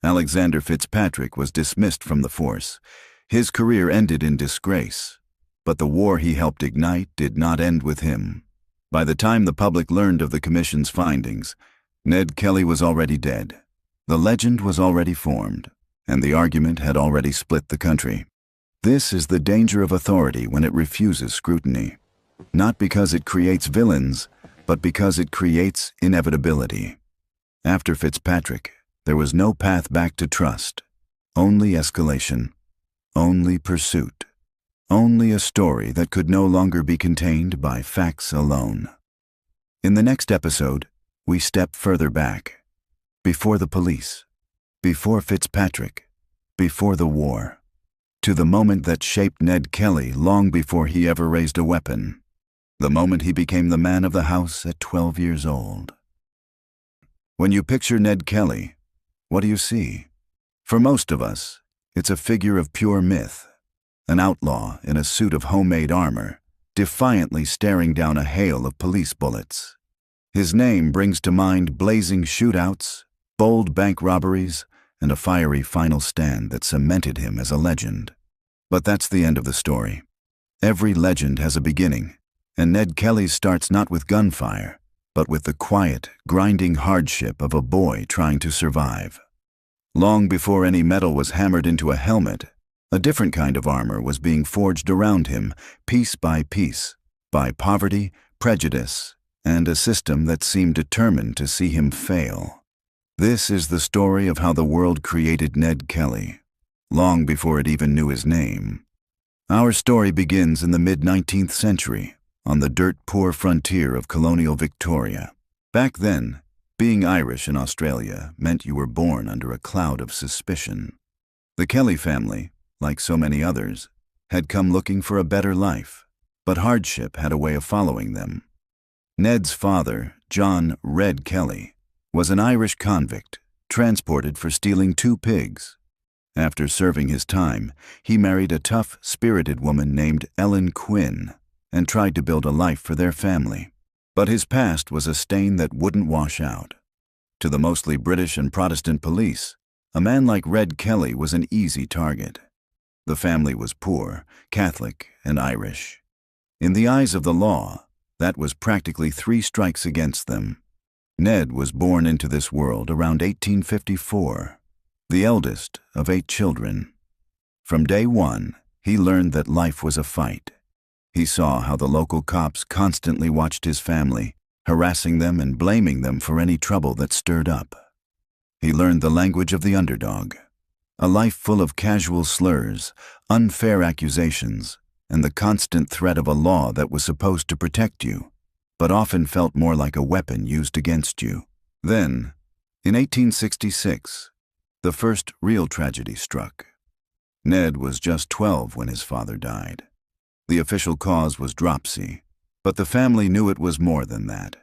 Alexander Fitzpatrick was dismissed from the force. His career ended in disgrace, but the war he helped ignite did not end with him. By the time the public learned of the Commission's findings, Ned Kelly was already dead. The legend was already formed, and the argument had already split the country. This is the danger of authority when it refuses scrutiny, not because it creates villains, but because it creates inevitability. After Fitzpatrick, there was no path back to trust, only escalation, only pursuit, only a story that could no longer be contained by facts alone. In the next episode, we step further back, before the police, before Fitzpatrick, before the war, to the moment that shaped Ned Kelly long before he ever raised a weapon, the moment he became the man of the house at 12 years old. When you picture Ned Kelly, what do you see? For most of us, it's a figure of pure myth, an outlaw in a suit of homemade armor, defiantly staring down a hail of police bullets. His name brings to mind blazing shootouts, bold bank robberies, and a fiery final stand that cemented him as a legend. But that's the end of the story. Every legend has a beginning, and Ned Kelly's starts not with gunfire, but with the quiet, grinding hardship of a boy trying to survive. Long before any metal was hammered into a helmet, a different kind of armor was being forged around him, piece by piece, by poverty, prejudice, and a system that seemed determined to see him fail. This is the story of how the world created Ned Kelly, long before it even knew his name. Our story begins in the mid-19th century, on the dirt-poor frontier of colonial Victoria. Back then, being Irish in Australia meant you were born under a cloud of suspicion. The Kelly family, like so many others, had come looking for a better life, but hardship had a way of following them. Ned's father, John "Red" Kelly, was an Irish convict, transported for stealing 2 pigs. After serving his time, he married a tough, spirited woman named Ellen Quinn and tried to build a life for their family. But his past was a stain that wouldn't wash out. To the mostly British and Protestant police, a man like Red Kelly was an easy target. The family was poor, Catholic, and Irish. In the eyes of the law, that was practically 3 strikes against them. Ned was born into this world around 1854, the eldest of 8 children. From day one, he learned that life was a fight. He saw how the local cops constantly watched his family, harassing them and blaming them for any trouble that stirred up. He learned the language of the underdog, a life full of casual slurs, unfair accusations, and the constant threat of a law that was supposed to protect you, but often felt more like a weapon used against you. Then, in 1866, the first real tragedy struck. Ned was just 12 when his father died. The official cause was dropsy, but the family knew it was more than that.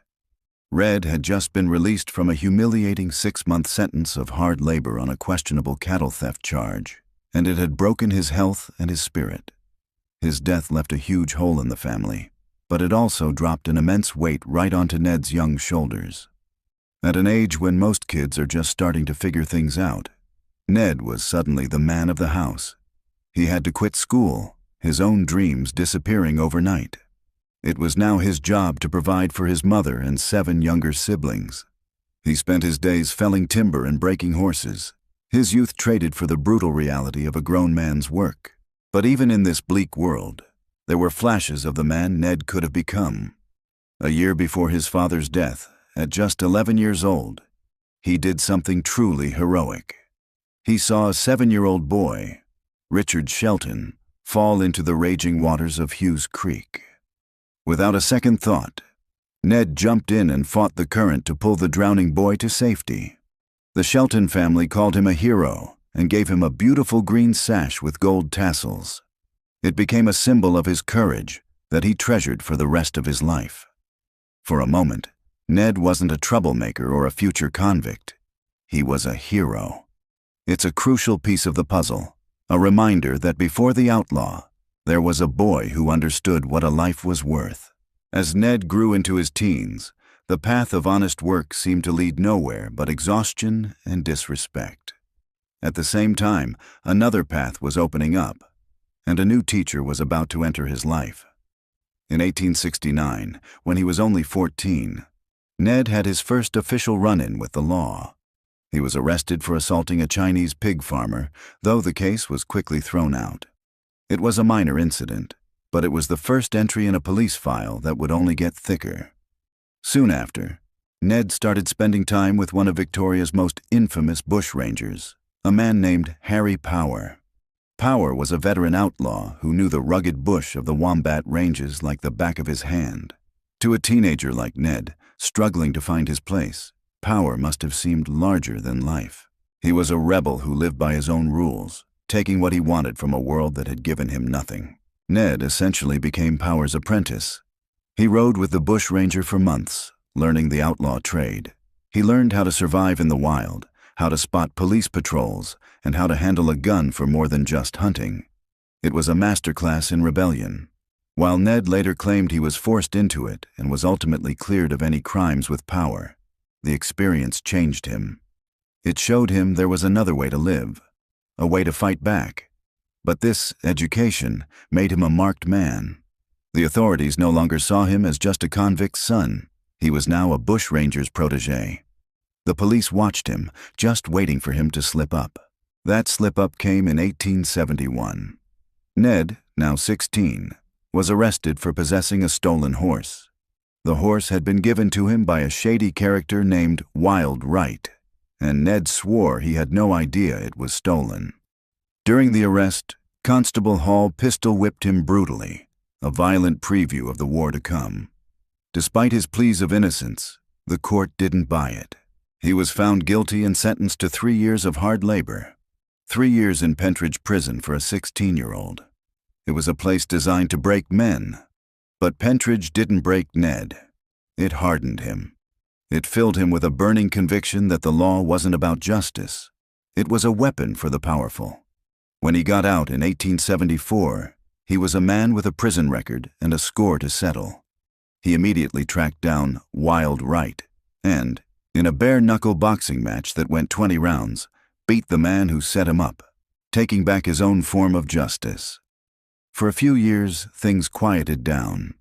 Red had just been released from a humiliating 6-month sentence of hard labor on a questionable cattle theft charge, and it had broken his health and his spirit. His death left a huge hole in the family, but it also dropped an immense weight right onto Ned's young shoulders. At an age when most kids are just starting to figure things out, Ned was suddenly the man of the house. He had to quit school, his own dreams disappearing overnight. It was now his job to provide for his mother and 7 younger siblings. He spent his days felling timber and breaking horses, his youth traded for the brutal reality of a grown man's work. But even in this bleak world, there were flashes of the man Ned could have become. A year before his father's death, at just 11 years old, he did something truly heroic. He saw a 7-year-old boy, Richard Shelton, fall into the raging waters of Hughes Creek. Without a second thought, Ned jumped in and fought the current to pull the drowning boy to safety. The Shelton family called him a hero and gave him a beautiful green sash with gold tassels. It became a symbol of his courage that he treasured for the rest of his life. For a moment, Ned wasn't a troublemaker or a future convict. He was a hero. It's a crucial piece of the puzzle, a reminder that before the outlaw, there was a boy who understood what a life was worth. As Ned grew into his teens, the path of honest work seemed to lead nowhere but exhaustion and disrespect. At the same time, another path was opening up, and a new teacher was about to enter his life. In 1869, when he was only 14, Ned had his first official run-in with the law. He was arrested for assaulting a Chinese pig farmer, though the case was quickly thrown out. It was a minor incident, but it was the first entry in a police file that would only get thicker. Soon after, Ned started spending time with one of Victoria's most infamous bushrangers, a man named Harry Power. Power was a veteran outlaw who knew the rugged bush of the Wombat Ranges like the back of his hand. To a teenager like Ned, struggling to find his place, Power must have seemed larger than life. He was a rebel who lived by his own rules, taking what he wanted from a world that had given him nothing. Ned essentially became Power's apprentice. He rode with the bushranger for months, learning the outlaw trade. He learned how to survive in the wild, how to spot police patrols, and how to handle a gun for more than just hunting. It was a masterclass in rebellion. While Ned later claimed he was forced into it and was ultimately cleared of any crimes with Power, the experience changed him. It showed him there was another way to live, a way to fight back. But this education made him a marked man. The authorities no longer saw him as just a convict's son. He was now a bushranger's protege. The police watched him, just waiting for him to slip up. That slip-up came in 1871. Ned, now 16, was arrested for possessing a stolen horse. The horse had been given to him by a shady character named Wild Right, and Ned swore he had no idea it was stolen. During the arrest, Constable Hall pistol-whipped him brutally, a violent preview of the war to come. Despite his pleas of innocence, the court didn't buy it. He was found guilty and sentenced to 3 years of hard labor, 3 years in Pentridge Prison for a 16-year-old. It was a place designed to break men, but Pentridge didn't break Ned. It hardened him. It filled him with a burning conviction that the law wasn't about justice. It was a weapon for the powerful. When he got out in 1874, he was a man with a prison record and a score to settle. He immediately tracked down Wild Right and, in a bare-knuckle boxing match that went 20 rounds, beat the man who set him up, taking back his own form of justice. For a few years, things quieted down.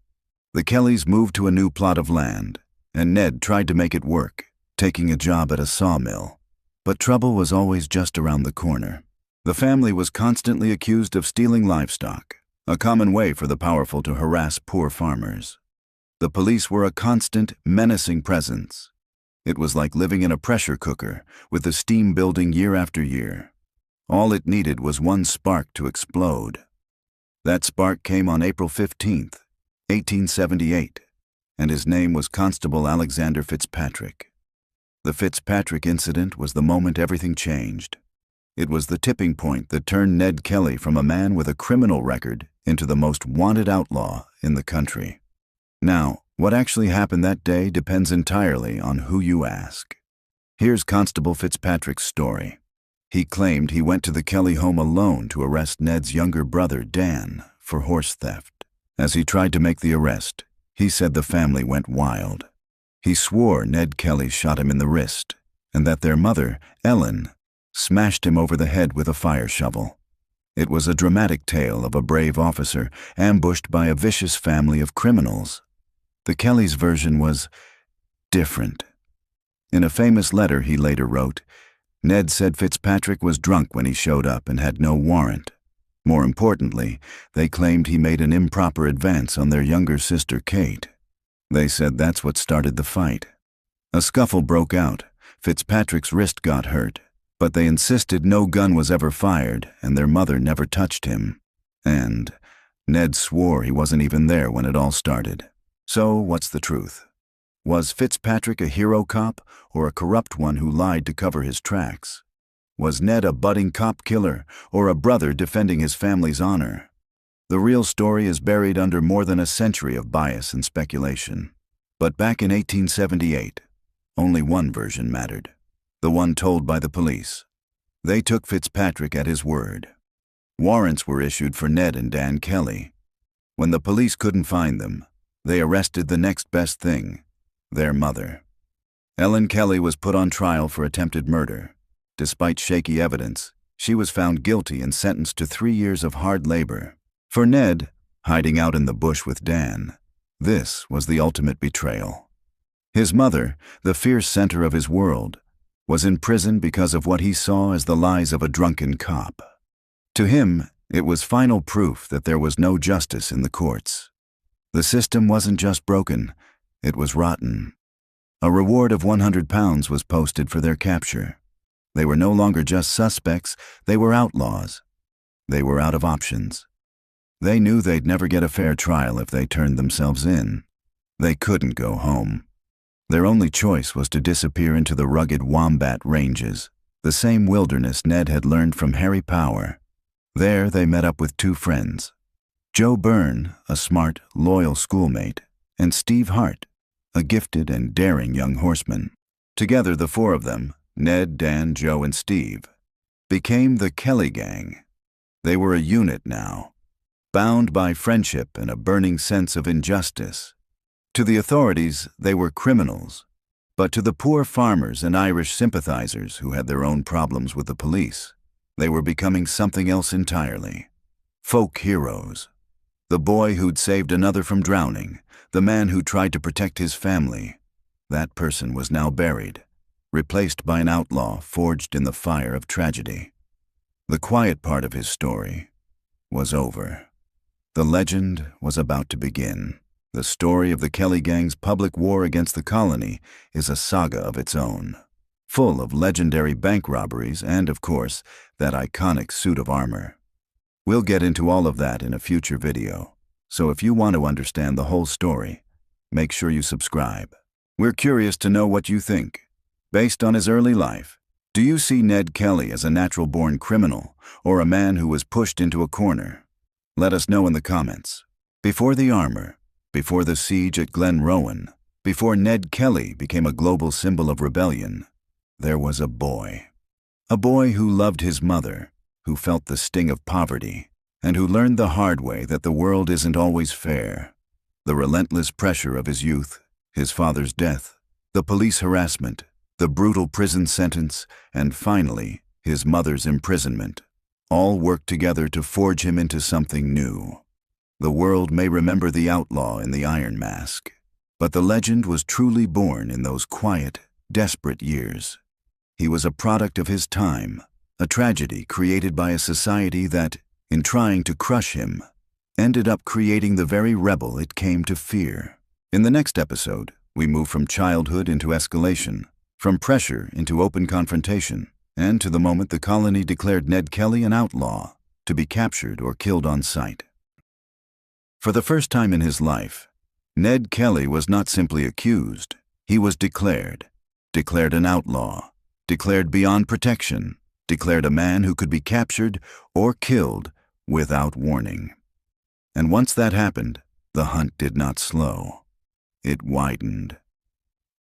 The Kellys moved to a new plot of land, and Ned tried to make it work, taking a job at a sawmill. But trouble was always just around the corner. The family was constantly accused of stealing livestock, a common way for the powerful to harass poor farmers. The police were a constant, menacing presence. It was like living in a pressure cooker, with the steam building year after year. All it needed was one spark to explode. That spark came on April 15th, 1878, and his name was Constable Alexander Fitzpatrick. The Fitzpatrick incident was the moment everything changed. It was the tipping point that turned Ned Kelly from a man with a criminal record into the most wanted outlaw in the country. Now, what actually happened that day depends entirely on who you ask. Here's Constable Fitzpatrick's story. He claimed he went to the Kelly home alone to arrest Ned's younger brother, Dan, for horse theft. As he tried to make the arrest, he said the family went wild. He swore Ned Kelly shot him in the wrist, and that their mother, Ellen, smashed him over the head with a fire shovel. It was a dramatic tale of a brave officer ambushed by a vicious family of criminals. The Kellys' version was different. In a famous letter he later wrote, Ned said Fitzpatrick was drunk when he showed up and had no warrant. More importantly, they claimed he made an improper advance on their younger sister, Kate. They said that's what started the fight. A scuffle broke out. Fitzpatrick's wrist got hurt, but they insisted no gun was ever fired and their mother never touched him. And Ned swore he wasn't even there when it all started. So, what's the truth? Was Fitzpatrick a hero cop or a corrupt one who lied to cover his tracks? Was Ned a budding cop killer or a brother defending his family's honor? The real story is buried under more than a century of bias and speculation. But back in 1878, only one version mattered, the one told by the police. They took Fitzpatrick at his word. Warrants were issued for Ned and Dan Kelly. When the police couldn't find them, they arrested the next best thing, their mother. Ellen Kelly was put on trial for attempted murder. Despite shaky evidence, she was found guilty and sentenced to 3 years of hard labor. For Ned, hiding out in the bush with Dan, this was the ultimate betrayal. His mother, the fierce center of his world, was in prison because of what he saw as the lies of a drunken cop. To him, it was final proof that there was no justice in the courts. The system wasn't just broken, it was rotten. A reward of £100 was posted for their capture. They were no longer just suspects, they were outlaws. They were out of options. They knew they'd never get a fair trial if they turned themselves in. They couldn't go home. Their only choice was to disappear into the rugged Wombat Ranges, the same wilderness Ned had learned from Harry Power. There they met up with 2 friends, Joe Byrne, a smart, loyal schoolmate, and Steve Hart, a gifted and daring young horseman. Together, the 4 of them, Ned, Dan, Joe, and Steve, became the Kelly Gang. They were a unit now, bound by friendship and a burning sense of injustice. To the authorities, they were criminals, but to the poor farmers and Irish sympathizers who had their own problems with the police, they were becoming something else entirely. Folk heroes. The boy who'd saved another from drowning, the man who tried to protect his family. That person was now buried, replaced by an outlaw forged in the fire of tragedy. The quiet part of his story was over. The legend was about to begin. The story of the Kelly Gang's public war against the colony is a saga of its own, full of legendary bank robberies and, of course, that iconic suit of armor. We'll get into all of that in a future video, so if you want to understand the whole story, make sure you subscribe. We're curious to know what you think. Based on his early life, do you see Ned Kelly as a natural-born criminal or a man who was pushed into a corner? Let us know in the comments. Before the armor, before the siege at Glenrowan, before Ned Kelly became a global symbol of rebellion, there was a boy. A boy who loved his mother, who felt the sting of poverty, and who learned the hard way that the world isn't always fair. The relentless pressure of his youth, his father's death, the police harassment, the brutal prison sentence, and finally, his mother's imprisonment. All worked together to forge him into something new. The world may remember the outlaw in the Iron Mask, but the legend was truly born in those quiet, desperate years. He was a product of his time, a tragedy created by a society that, in trying to crush him, ended up creating the very rebel it came to fear. In the next episode, we move from childhood into escalation, from pressure into open confrontation, and to the moment the colony declared Ned Kelly an outlaw, to be captured or killed on sight. For the first time in his life, Ned Kelly was not simply accused, he was declared an outlaw, declared beyond protection, declared a man who could be captured or killed without warning. And once that happened, the hunt did not slow. It widened.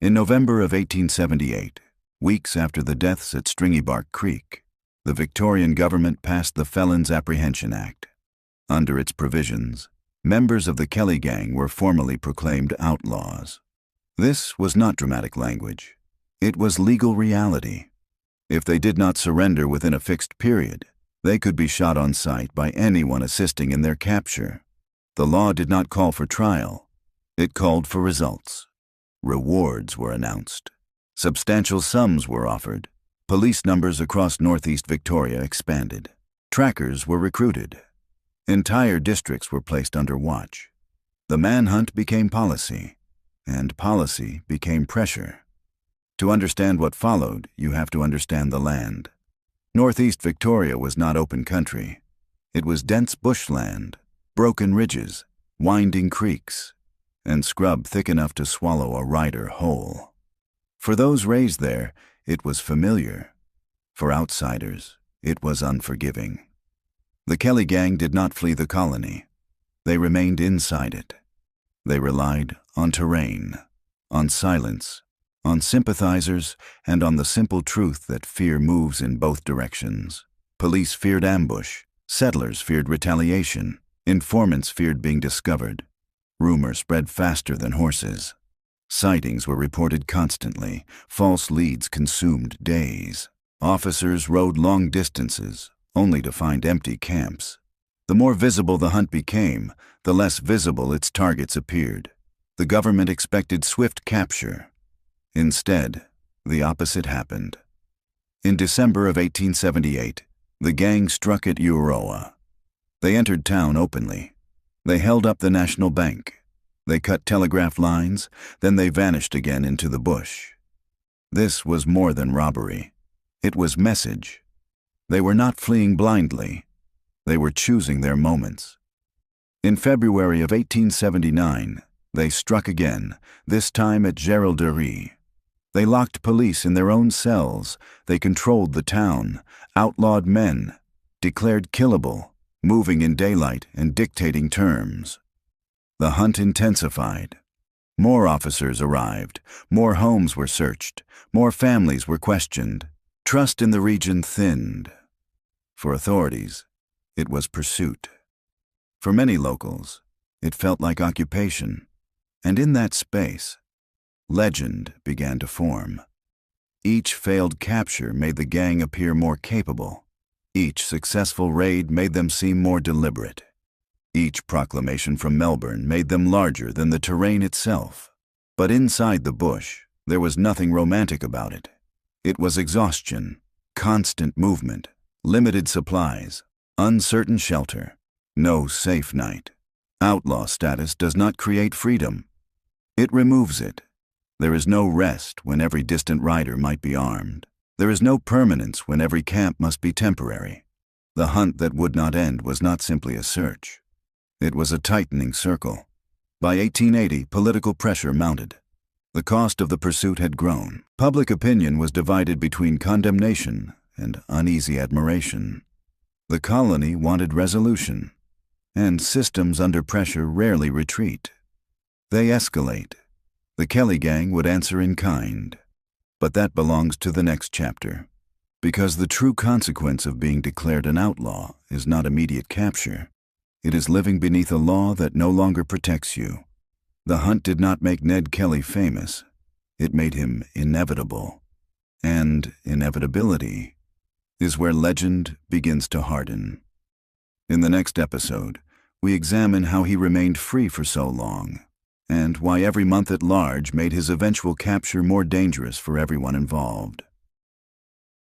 In November of 1878, weeks after the deaths at Stringybark Creek, the Victorian government passed the Felons Apprehension Act. Under its provisions, members of the Kelly gang were formally proclaimed outlaws. This was not dramatic language. It was legal reality. If they did not surrender within a fixed period, they could be shot on sight by anyone assisting in their capture. The law did not call for trial. It called for results. Rewards were announced. Substantial sums were offered. Police numbers across northeast Victoria expanded. Trackers were recruited. Entire districts were placed under watch. The manhunt became policy, and policy became pressure. To understand what followed, you have to understand the land. Northeast Victoria was not open country. It was dense bushland, broken ridges, winding creeks, and scrub thick enough to swallow a rider whole. For those raised there, it was familiar. For outsiders, it was unforgiving. The Kelly gang did not flee the colony. They remained inside it. They relied on terrain, on silence, on sympathizers, and on the simple truth that fear moves in both directions. Police feared ambush. Settlers feared retaliation. Informants feared being discovered. Rumor spread faster than horses. Sightings were reported constantly. False leads consumed days. Officers rode long distances, only to find empty camps. The more visible the hunt became, the less visible its targets appeared. The government expected swift capture. Instead, the opposite happened. In December of 1878, the gang struck at Euroa. They entered town openly. They held up the National Bank. They cut telegraph lines, then they vanished again into the bush. This was more than robbery. It was message. They were not fleeing blindly. They were choosing their moments. In February of 1879, they struck again, this time at Geraldary. They locked police in their own cells. They controlled the town, outlawed men, declared killable, moving in daylight and dictating terms. The hunt intensified. More officers arrived. More homes were searched. More families were questioned. Trust in the region thinned. For authorities, it was pursuit. For many locals, it felt like occupation. And in that space, legend began to form. Each failed capture made the gang appear more capable. Each successful raid made them seem more deliberate. Each proclamation from Melbourne made them larger than the terrain itself. But inside the bush, there was nothing romantic about it. It was exhaustion, constant movement, limited supplies, uncertain shelter, no safe night. Outlaw status does not create freedom. It removes it. There is no rest when every distant rider might be armed. There is no permanence when every camp must be temporary. The hunt that would not end was not simply a search. It was a tightening circle. By 1880, political pressure mounted. The cost of the pursuit had grown. Public opinion was divided between condemnation and uneasy admiration. The colony wanted resolution, and systems under pressure rarely retreat. They escalate. The Kelly gang would answer in kind. But that belongs to the next chapter, because the true consequence of being declared an outlaw is not immediate capture. It is living beneath a law that no longer protects you. The hunt did not make Ned Kelly famous. It made him inevitable. And inevitability is where legend begins to harden. In the next episode, we examine how he remained free for so long, and why every month at large made his eventual capture more dangerous for everyone involved.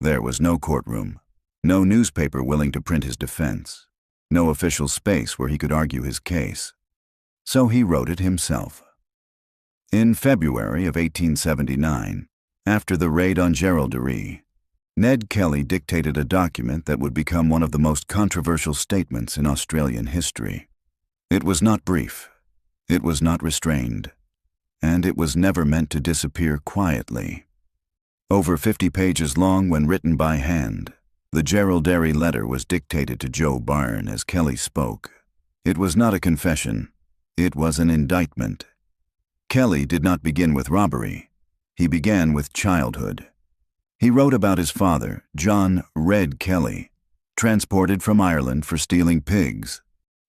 There was no courtroom, no newspaper willing to print his defense, no official space where he could argue his case. So he wrote it himself. In February of 1879, after the raid on Geraldary, Ned Kelly dictated a document that would become one of the most controversial statements in Australian history. It was not brief, it was not restrained, and it was never meant to disappear quietly. Over 50 pages long when written by hand, the Geraldary letter was dictated to Joe Byrne as Kelly spoke. It was not a confession, it was an indictment. Kelly did not begin with robbery, he began with childhood. He wrote about his father, John "Red" Kelly, transported from Ireland for stealing pigs,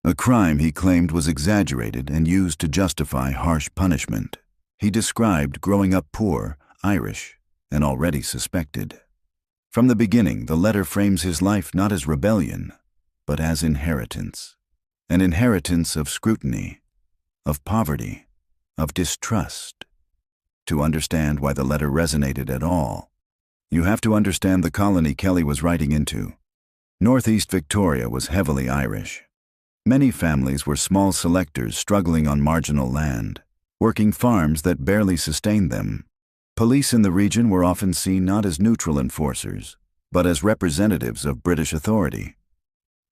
a crime he claimed was exaggerated and used to justify harsh punishment. He described growing up poor, Irish, and already suspected. From the beginning, the letter frames his life not as rebellion, but as inheritance. An inheritance of scrutiny, of poverty, of distrust. To understand why the letter resonated at all, you have to understand the colony Kelly was writing into. Northeast Victoria was heavily Irish. Many families were small selectors struggling on marginal land, working farms that barely sustained them. Police in the region were often seen not as neutral enforcers, but as representatives of British authority.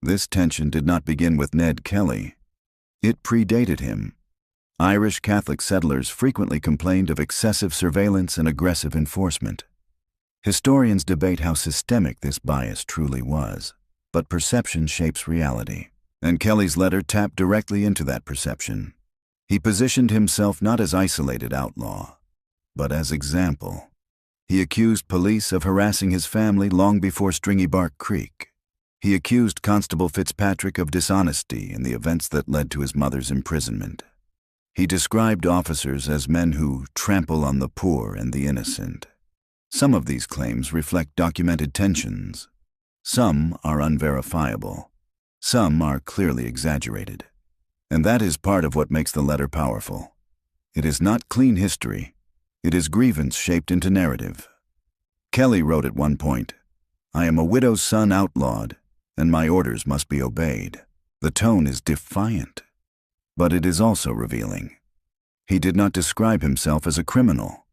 This tension did not begin with Ned Kelly. It predated him. Irish Catholic settlers frequently complained of excessive surveillance and aggressive enforcement. Historians debate how systemic this bias truly was, but perception shapes reality, and Kelly's letter tapped directly into that perception. He positioned himself not as isolated outlaw, but as example. He accused police of harassing his family long before Stringybark Creek. He accused Constable Fitzpatrick of dishonesty in the events that led to his mother's imprisonment. He described officers as men who trample on the poor and the innocent. Some of these claims reflect documented tensions. Some are unverifiable. Some are clearly exaggerated. And that is part of what makes the letter powerful. It is not clean history. It is grievance shaped into narrative. Kelly wrote at one point, "I am a widow's son outlawed, and my orders must be obeyed." The tone is defiant, but it is also revealing. He did not describe himself as a criminal.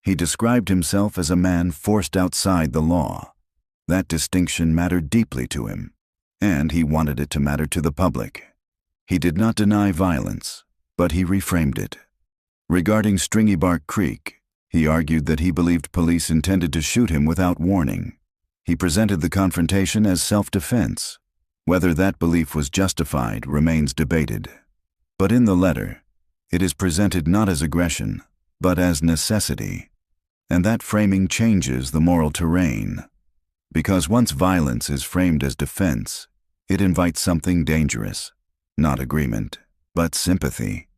He described himself as a man forced outside the law. That distinction mattered deeply to him, and he wanted it to matter to the public. He did not deny violence, but he reframed it. Regarding Stringybark Creek, he argued that he believed police intended to shoot him without warning. He presented the confrontation as self-defense. Whether that belief was justified remains debated. But in the letter, it is presented not as aggression, but as necessity. And that framing changes the moral terrain. Because once violence is framed as defense, it invites something dangerous. Not agreement, but sympathy.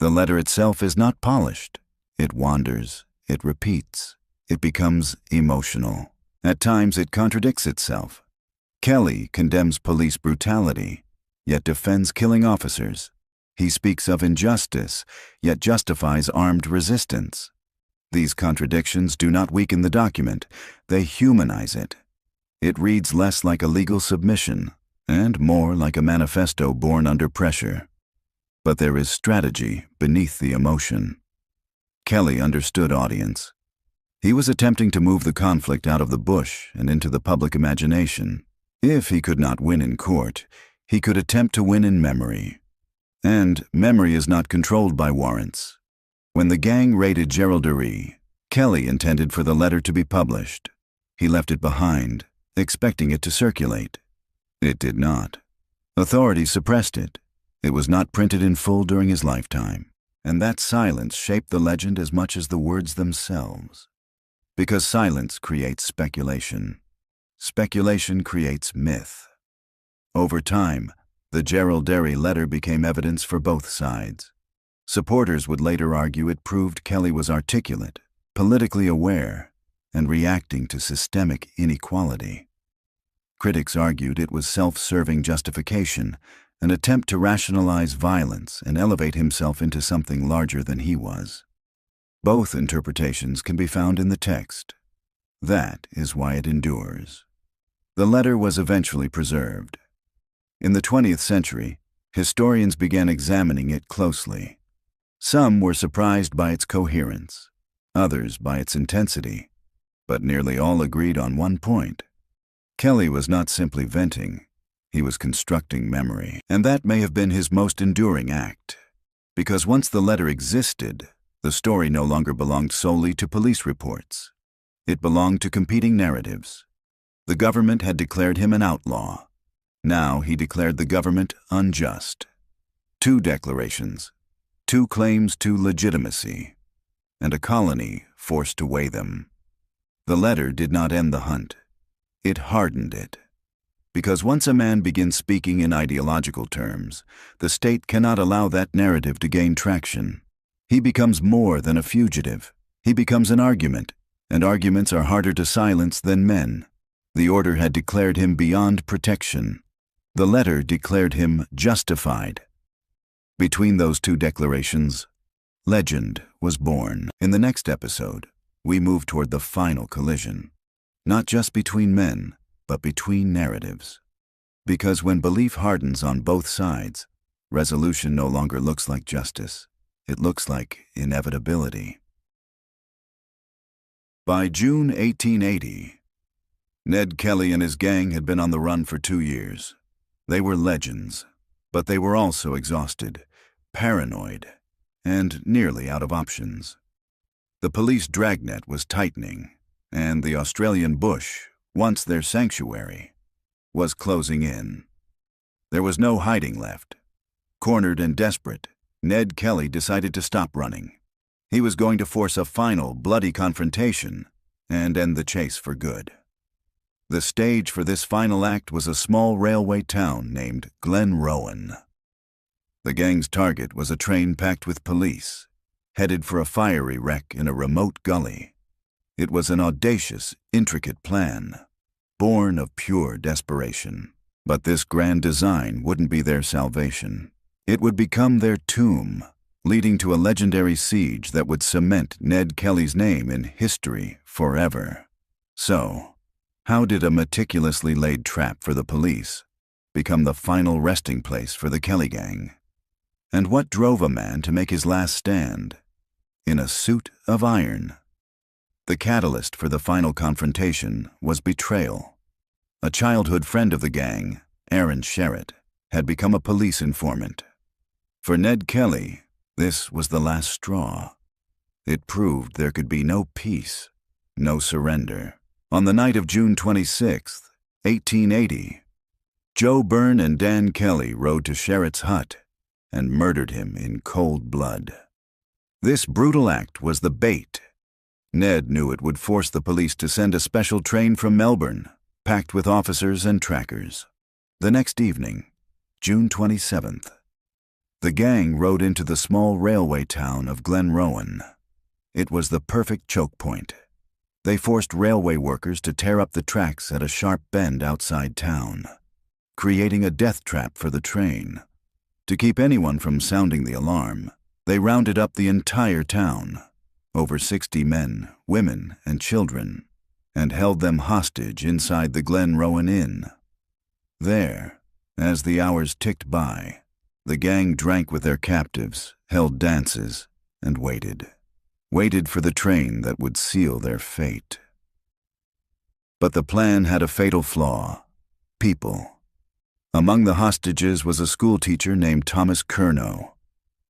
The letter itself is not polished. It wanders, it repeats, it becomes emotional. At times it contradicts itself. Kelly condemns police brutality, yet defends killing officers. He speaks of injustice, yet justifies armed resistance. These contradictions do not weaken the document, they humanize it. It reads less like a legal submission, and more like a manifesto born under pressure. But there is strategy beneath the emotion. Kelly understood audience. He was attempting to move the conflict out of the bush and into the public imagination. If he could not win in court, he could attempt to win in memory. And memory is not controlled by warrants. When the gang raided Geraldary, Kelly intended for the letter to be published. He left it behind, expecting it to circulate. It did not. Authorities suppressed it. It was not printed in full during his lifetime. And that silence shaped the legend as much as the words themselves. Because silence creates speculation. Speculation creates myth. Over time, the Geraldary letter became evidence for both sides. Supporters would later argue it proved Kelly was articulate, politically aware, and reacting to systemic inequality. Critics argued it was self-serving justification, an attempt to rationalize violence and elevate himself into something larger than he was. Both interpretations can be found in the text. That is why it endures. The letter was eventually preserved. In the 20th century, historians began examining it closely. Some were surprised by its coherence, others by its intensity, but nearly all agreed on one point. Kelly was not simply venting, he was constructing memory, and that may have been his most enduring act. Because once the letter existed, the story no longer belonged solely to police reports. It belonged to competing narratives. The government had declared him an outlaw. Now he declared the government unjust. Two declarations, two claims to legitimacy, and a colony forced to weigh them. The letter did not end the hunt. It hardened it. Because once a man begins speaking in ideological terms, the state cannot allow that narrative to gain traction. He becomes more than a fugitive. He becomes an argument, and arguments are harder to silence than men. The order had declared him beyond protection. The letter declared him justified. Between those two declarations, legend was born. In the next episode, we move toward the final collision, not just between men, but between narratives. Because when belief hardens on both sides, resolution no longer looks like justice. It looks like inevitability. By June 1880, Ned Kelly and his gang had been on the run for 2 years. They were legends, but they were also exhausted, paranoid, and nearly out of options. The police dragnet was tightening, and the Australian bush, once their sanctuary, was closing in. There was no hiding left. Cornered and desperate, Ned Kelly decided to stop running. He was going to force a final, bloody confrontation and end the chase for good. The stage for this final act was a small railway town named Glenrowan. The gang's target was a train packed with police, headed for a fiery wreck in a remote gully. It was an audacious, intricate plan, born of pure desperation. But this grand design wouldn't be their salvation. It would become their tomb, leading to a legendary siege that would cement Ned Kelly's name in history forever. So, how did a meticulously laid trap for the police become the final resting place for the Kelly gang? And what drove a man to make his last stand in a suit of iron? The catalyst for the final confrontation was betrayal. A childhood friend of the gang, Aaron Sherritt, had become a police informant. For Ned Kelly, this was the last straw. It proved there could be no peace, no surrender. On the night of June 26, 1880, Joe Byrne and Dan Kelly rode to Sherritt's hut and murdered him in cold blood. This brutal act was the bait. Ned knew it would force the police to send a special train from Melbourne, packed with officers and trackers. The next evening, June 27th, the gang rode into the small railway town of Glenrowan. It was the perfect choke point. They forced railway workers to tear up the tracks at a sharp bend outside town, creating a death trap for the train. To keep anyone from sounding the alarm, they rounded up the entire town, over 60 men, women, and children, and held them hostage inside the Glenrowan Inn. There, as the hours ticked by, the gang drank with their captives, held dances, and waited for the train that would seal their fate. But the plan had a fatal flaw: people. Among the hostages was a schoolteacher named Thomas Curnow.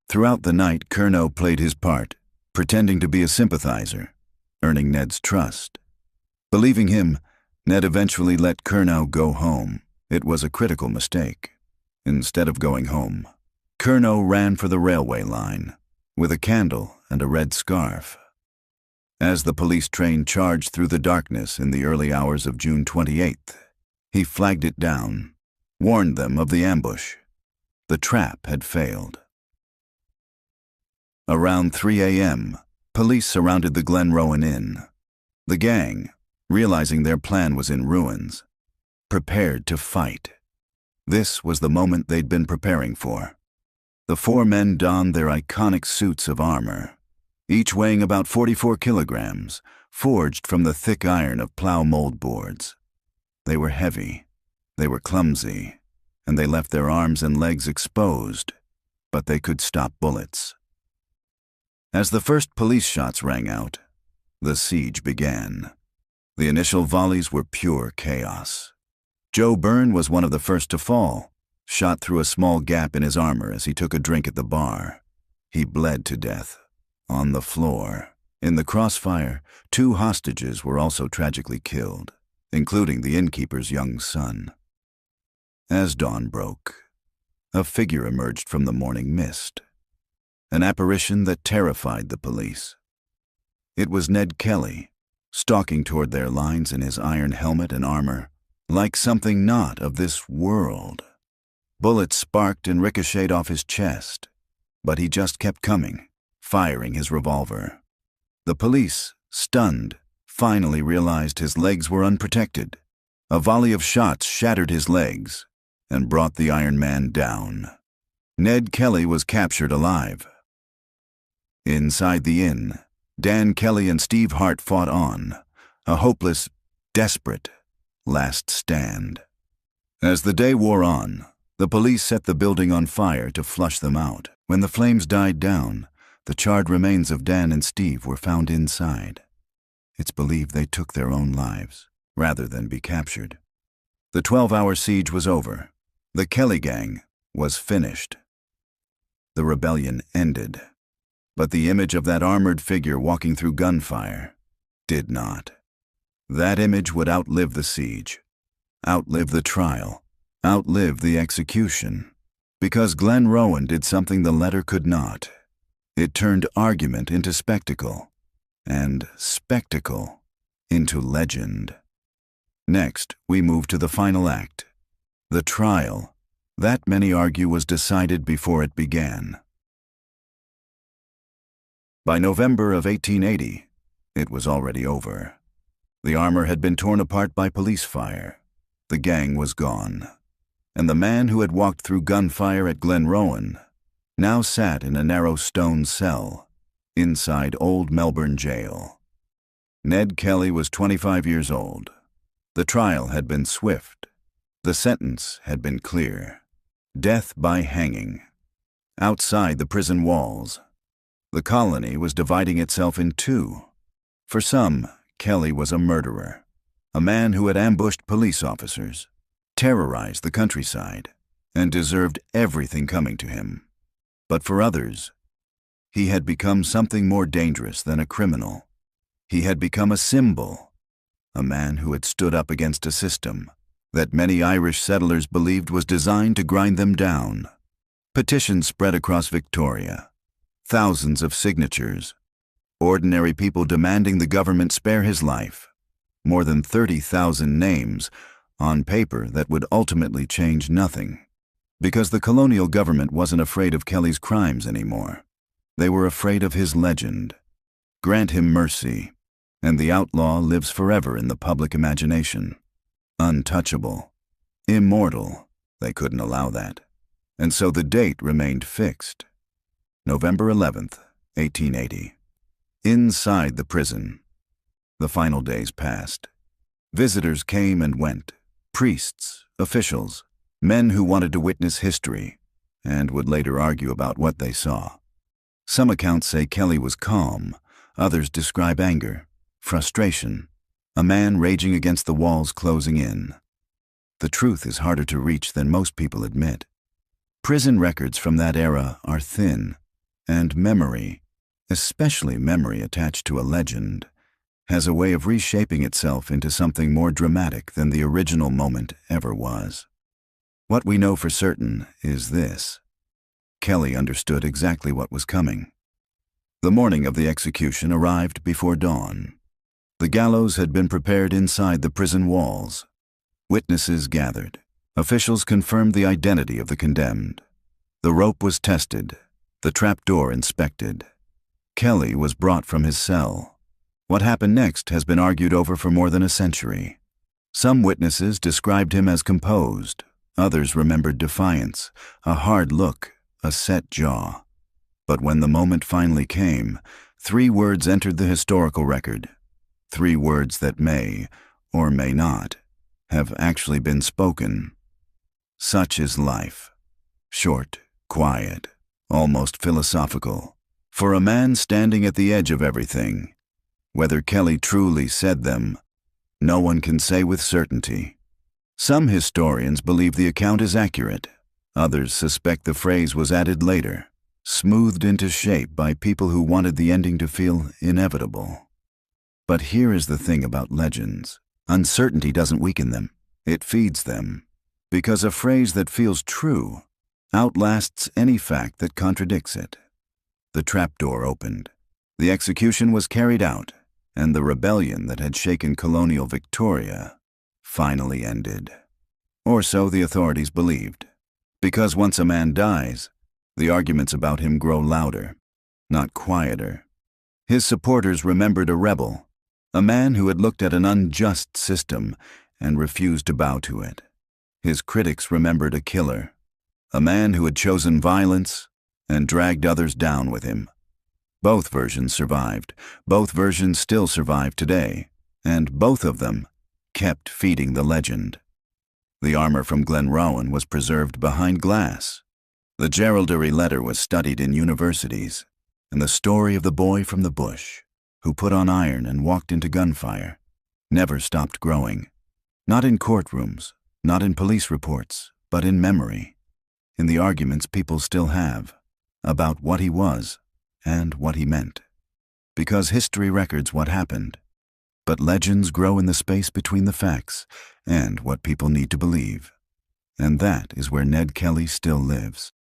Throughout the night, Curnow played his part, pretending to be a sympathizer, earning Ned's trust. Believing him, Ned eventually let Curnow go home. It was a critical mistake. Instead of going home, Curnow ran for the railway line, with a candle and a red scarf. As the police train charged through the darkness in the early hours of June 28th, he flagged it down, warned them of the ambush. The trap had failed. Around 3 a.m., police surrounded the Glenrowan Inn. The gang, realizing their plan was in ruins, prepared to fight. This was the moment they'd been preparing for. The four men donned their iconic suits of armor, each weighing about 44 kilograms, forged from the thick iron of plow mold boards. They were heavy, they were clumsy, and they left their arms and legs exposed, but they could stop bullets. As the first police shots rang out, the siege began. The initial volleys were pure chaos. Joe Byrne was one of the first to fall, shot through a small gap in his armor as he took a drink at the bar. He bled to death, on the floor. In the crossfire, 2 hostages were also tragically killed, including the innkeeper's young son. As dawn broke, a figure emerged from the morning mist, an apparition that terrified the police. It was Ned Kelly, stalking toward their lines in his iron helmet and armor, like something not of this world. Bullets sparked and ricocheted off his chest, but he just kept coming, firing his revolver. The police, stunned, finally realized his legs were unprotected. A volley of shots shattered his legs and brought the Iron Man down. Ned Kelly was captured alive. Inside the inn, Dan Kelly and Steve Hart fought on, a hopeless, desperate last stand. As the day wore on, the police set the building on fire to flush them out. When the flames died down, the charred remains of Dan and Steve were found inside. It's believed they took their own lives, rather than be captured. The 12-hour siege was over. The Kelly gang was finished. The rebellion ended. But the image of that armored figure walking through gunfire did not. That image would outlive the siege, outlive the trial, outlive the execution. Because Glenrowan did something the letter could not. It turned argument into spectacle, and spectacle into legend. Next, we move to the final act, the trial. That, many argue, was decided before it began. By November of 1880, it was already over. The armor had been torn apart by police fire. The gang was gone. And the man who had walked through gunfire at Glenrowan now sat in a narrow stone cell inside Old Melbourne Jail. Ned Kelly was 25 years old. The trial had been swift. The sentence had been clear. Death by hanging. Outside the prison walls, the colony was dividing itself in two. For some, Kelly was a murderer, a man who had ambushed police officers, terrorized the countryside, and deserved everything coming to him. But for others, he had become something more dangerous than a criminal. He had become a symbol, a man who had stood up against a system that many Irish settlers believed was designed to grind them down. Petitions spread across Victoria. Thousands of signatures. Ordinary people demanding the government spare his life. More than 30,000 names on paper that would ultimately change nothing. Because the colonial government wasn't afraid of Kelly's crimes anymore. They were afraid of his legend. Grant him mercy, and the outlaw lives forever in the public imagination. Untouchable. Immortal. They couldn't allow that. And so the date remained fixed. November 11th, 1880. Inside the prison. The final days passed. Visitors came and went. Priests, officials, men who wanted to witness history and would later argue about what they saw. Some accounts say Kelly was calm. Others describe anger, frustration, a man raging against the walls closing in. The truth is harder to reach than most people admit. Prison records from that era are thin. And memory, especially memory attached to a legend, has a way of reshaping itself into something more dramatic than the original moment ever was. What we know for certain is this. Kelly understood exactly what was coming. The morning of the execution arrived before dawn. The gallows had been prepared inside the prison walls. Witnesses gathered. Officials confirmed the identity of the condemned. The rope was tested. The trapdoor inspected. Kelly was brought from his cell. What happened next has been argued over for more than a century. Some witnesses described him as composed. Others remembered defiance, a hard look, a set jaw. But when the moment finally came, 3 words entered the historical record. 3 words that may, or may not, have actually been spoken. Such is life. Short, quiet, almost philosophical. For a man standing at the edge of everything. Whether Kelly truly said them, no one can say with certainty. Some historians believe the account is accurate. Others suspect the phrase was added later, smoothed into shape by people who wanted the ending to feel inevitable. But here is the thing about legends. Uncertainty doesn't weaken them. It feeds them. Because a phrase that feels true outlasts any fact that contradicts it. The trapdoor opened. The execution was carried out, and the rebellion that had shaken colonial Victoria finally ended. Or so the authorities believed. Because once a man dies, the arguments about him grow louder, not quieter. His supporters remembered a rebel, a man who had looked at an unjust system and refused to bow to it. His critics remembered a killer, a man who had chosen violence and dragged others down with him. Both versions survived. Both versions still survive today, and both of them kept feeding the legend. The armor from Glenrowan was preserved behind glass. The Geraldary letter was studied in universities, and the story of the boy from the bush, who put on iron and walked into gunfire, never stopped growing. Not in courtrooms, not in police reports, but in memory, in the arguments people still have about what he was and what he meant. Because history records what happened, but legends grow in the space between the facts and what people need to believe. And that is where Ned Kelly still lives.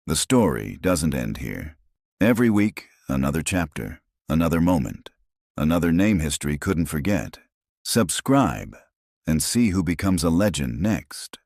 The story doesn't end here. Every week, another chapter, another moment, another name history couldn't forget. Subscribe and see who becomes a legend next.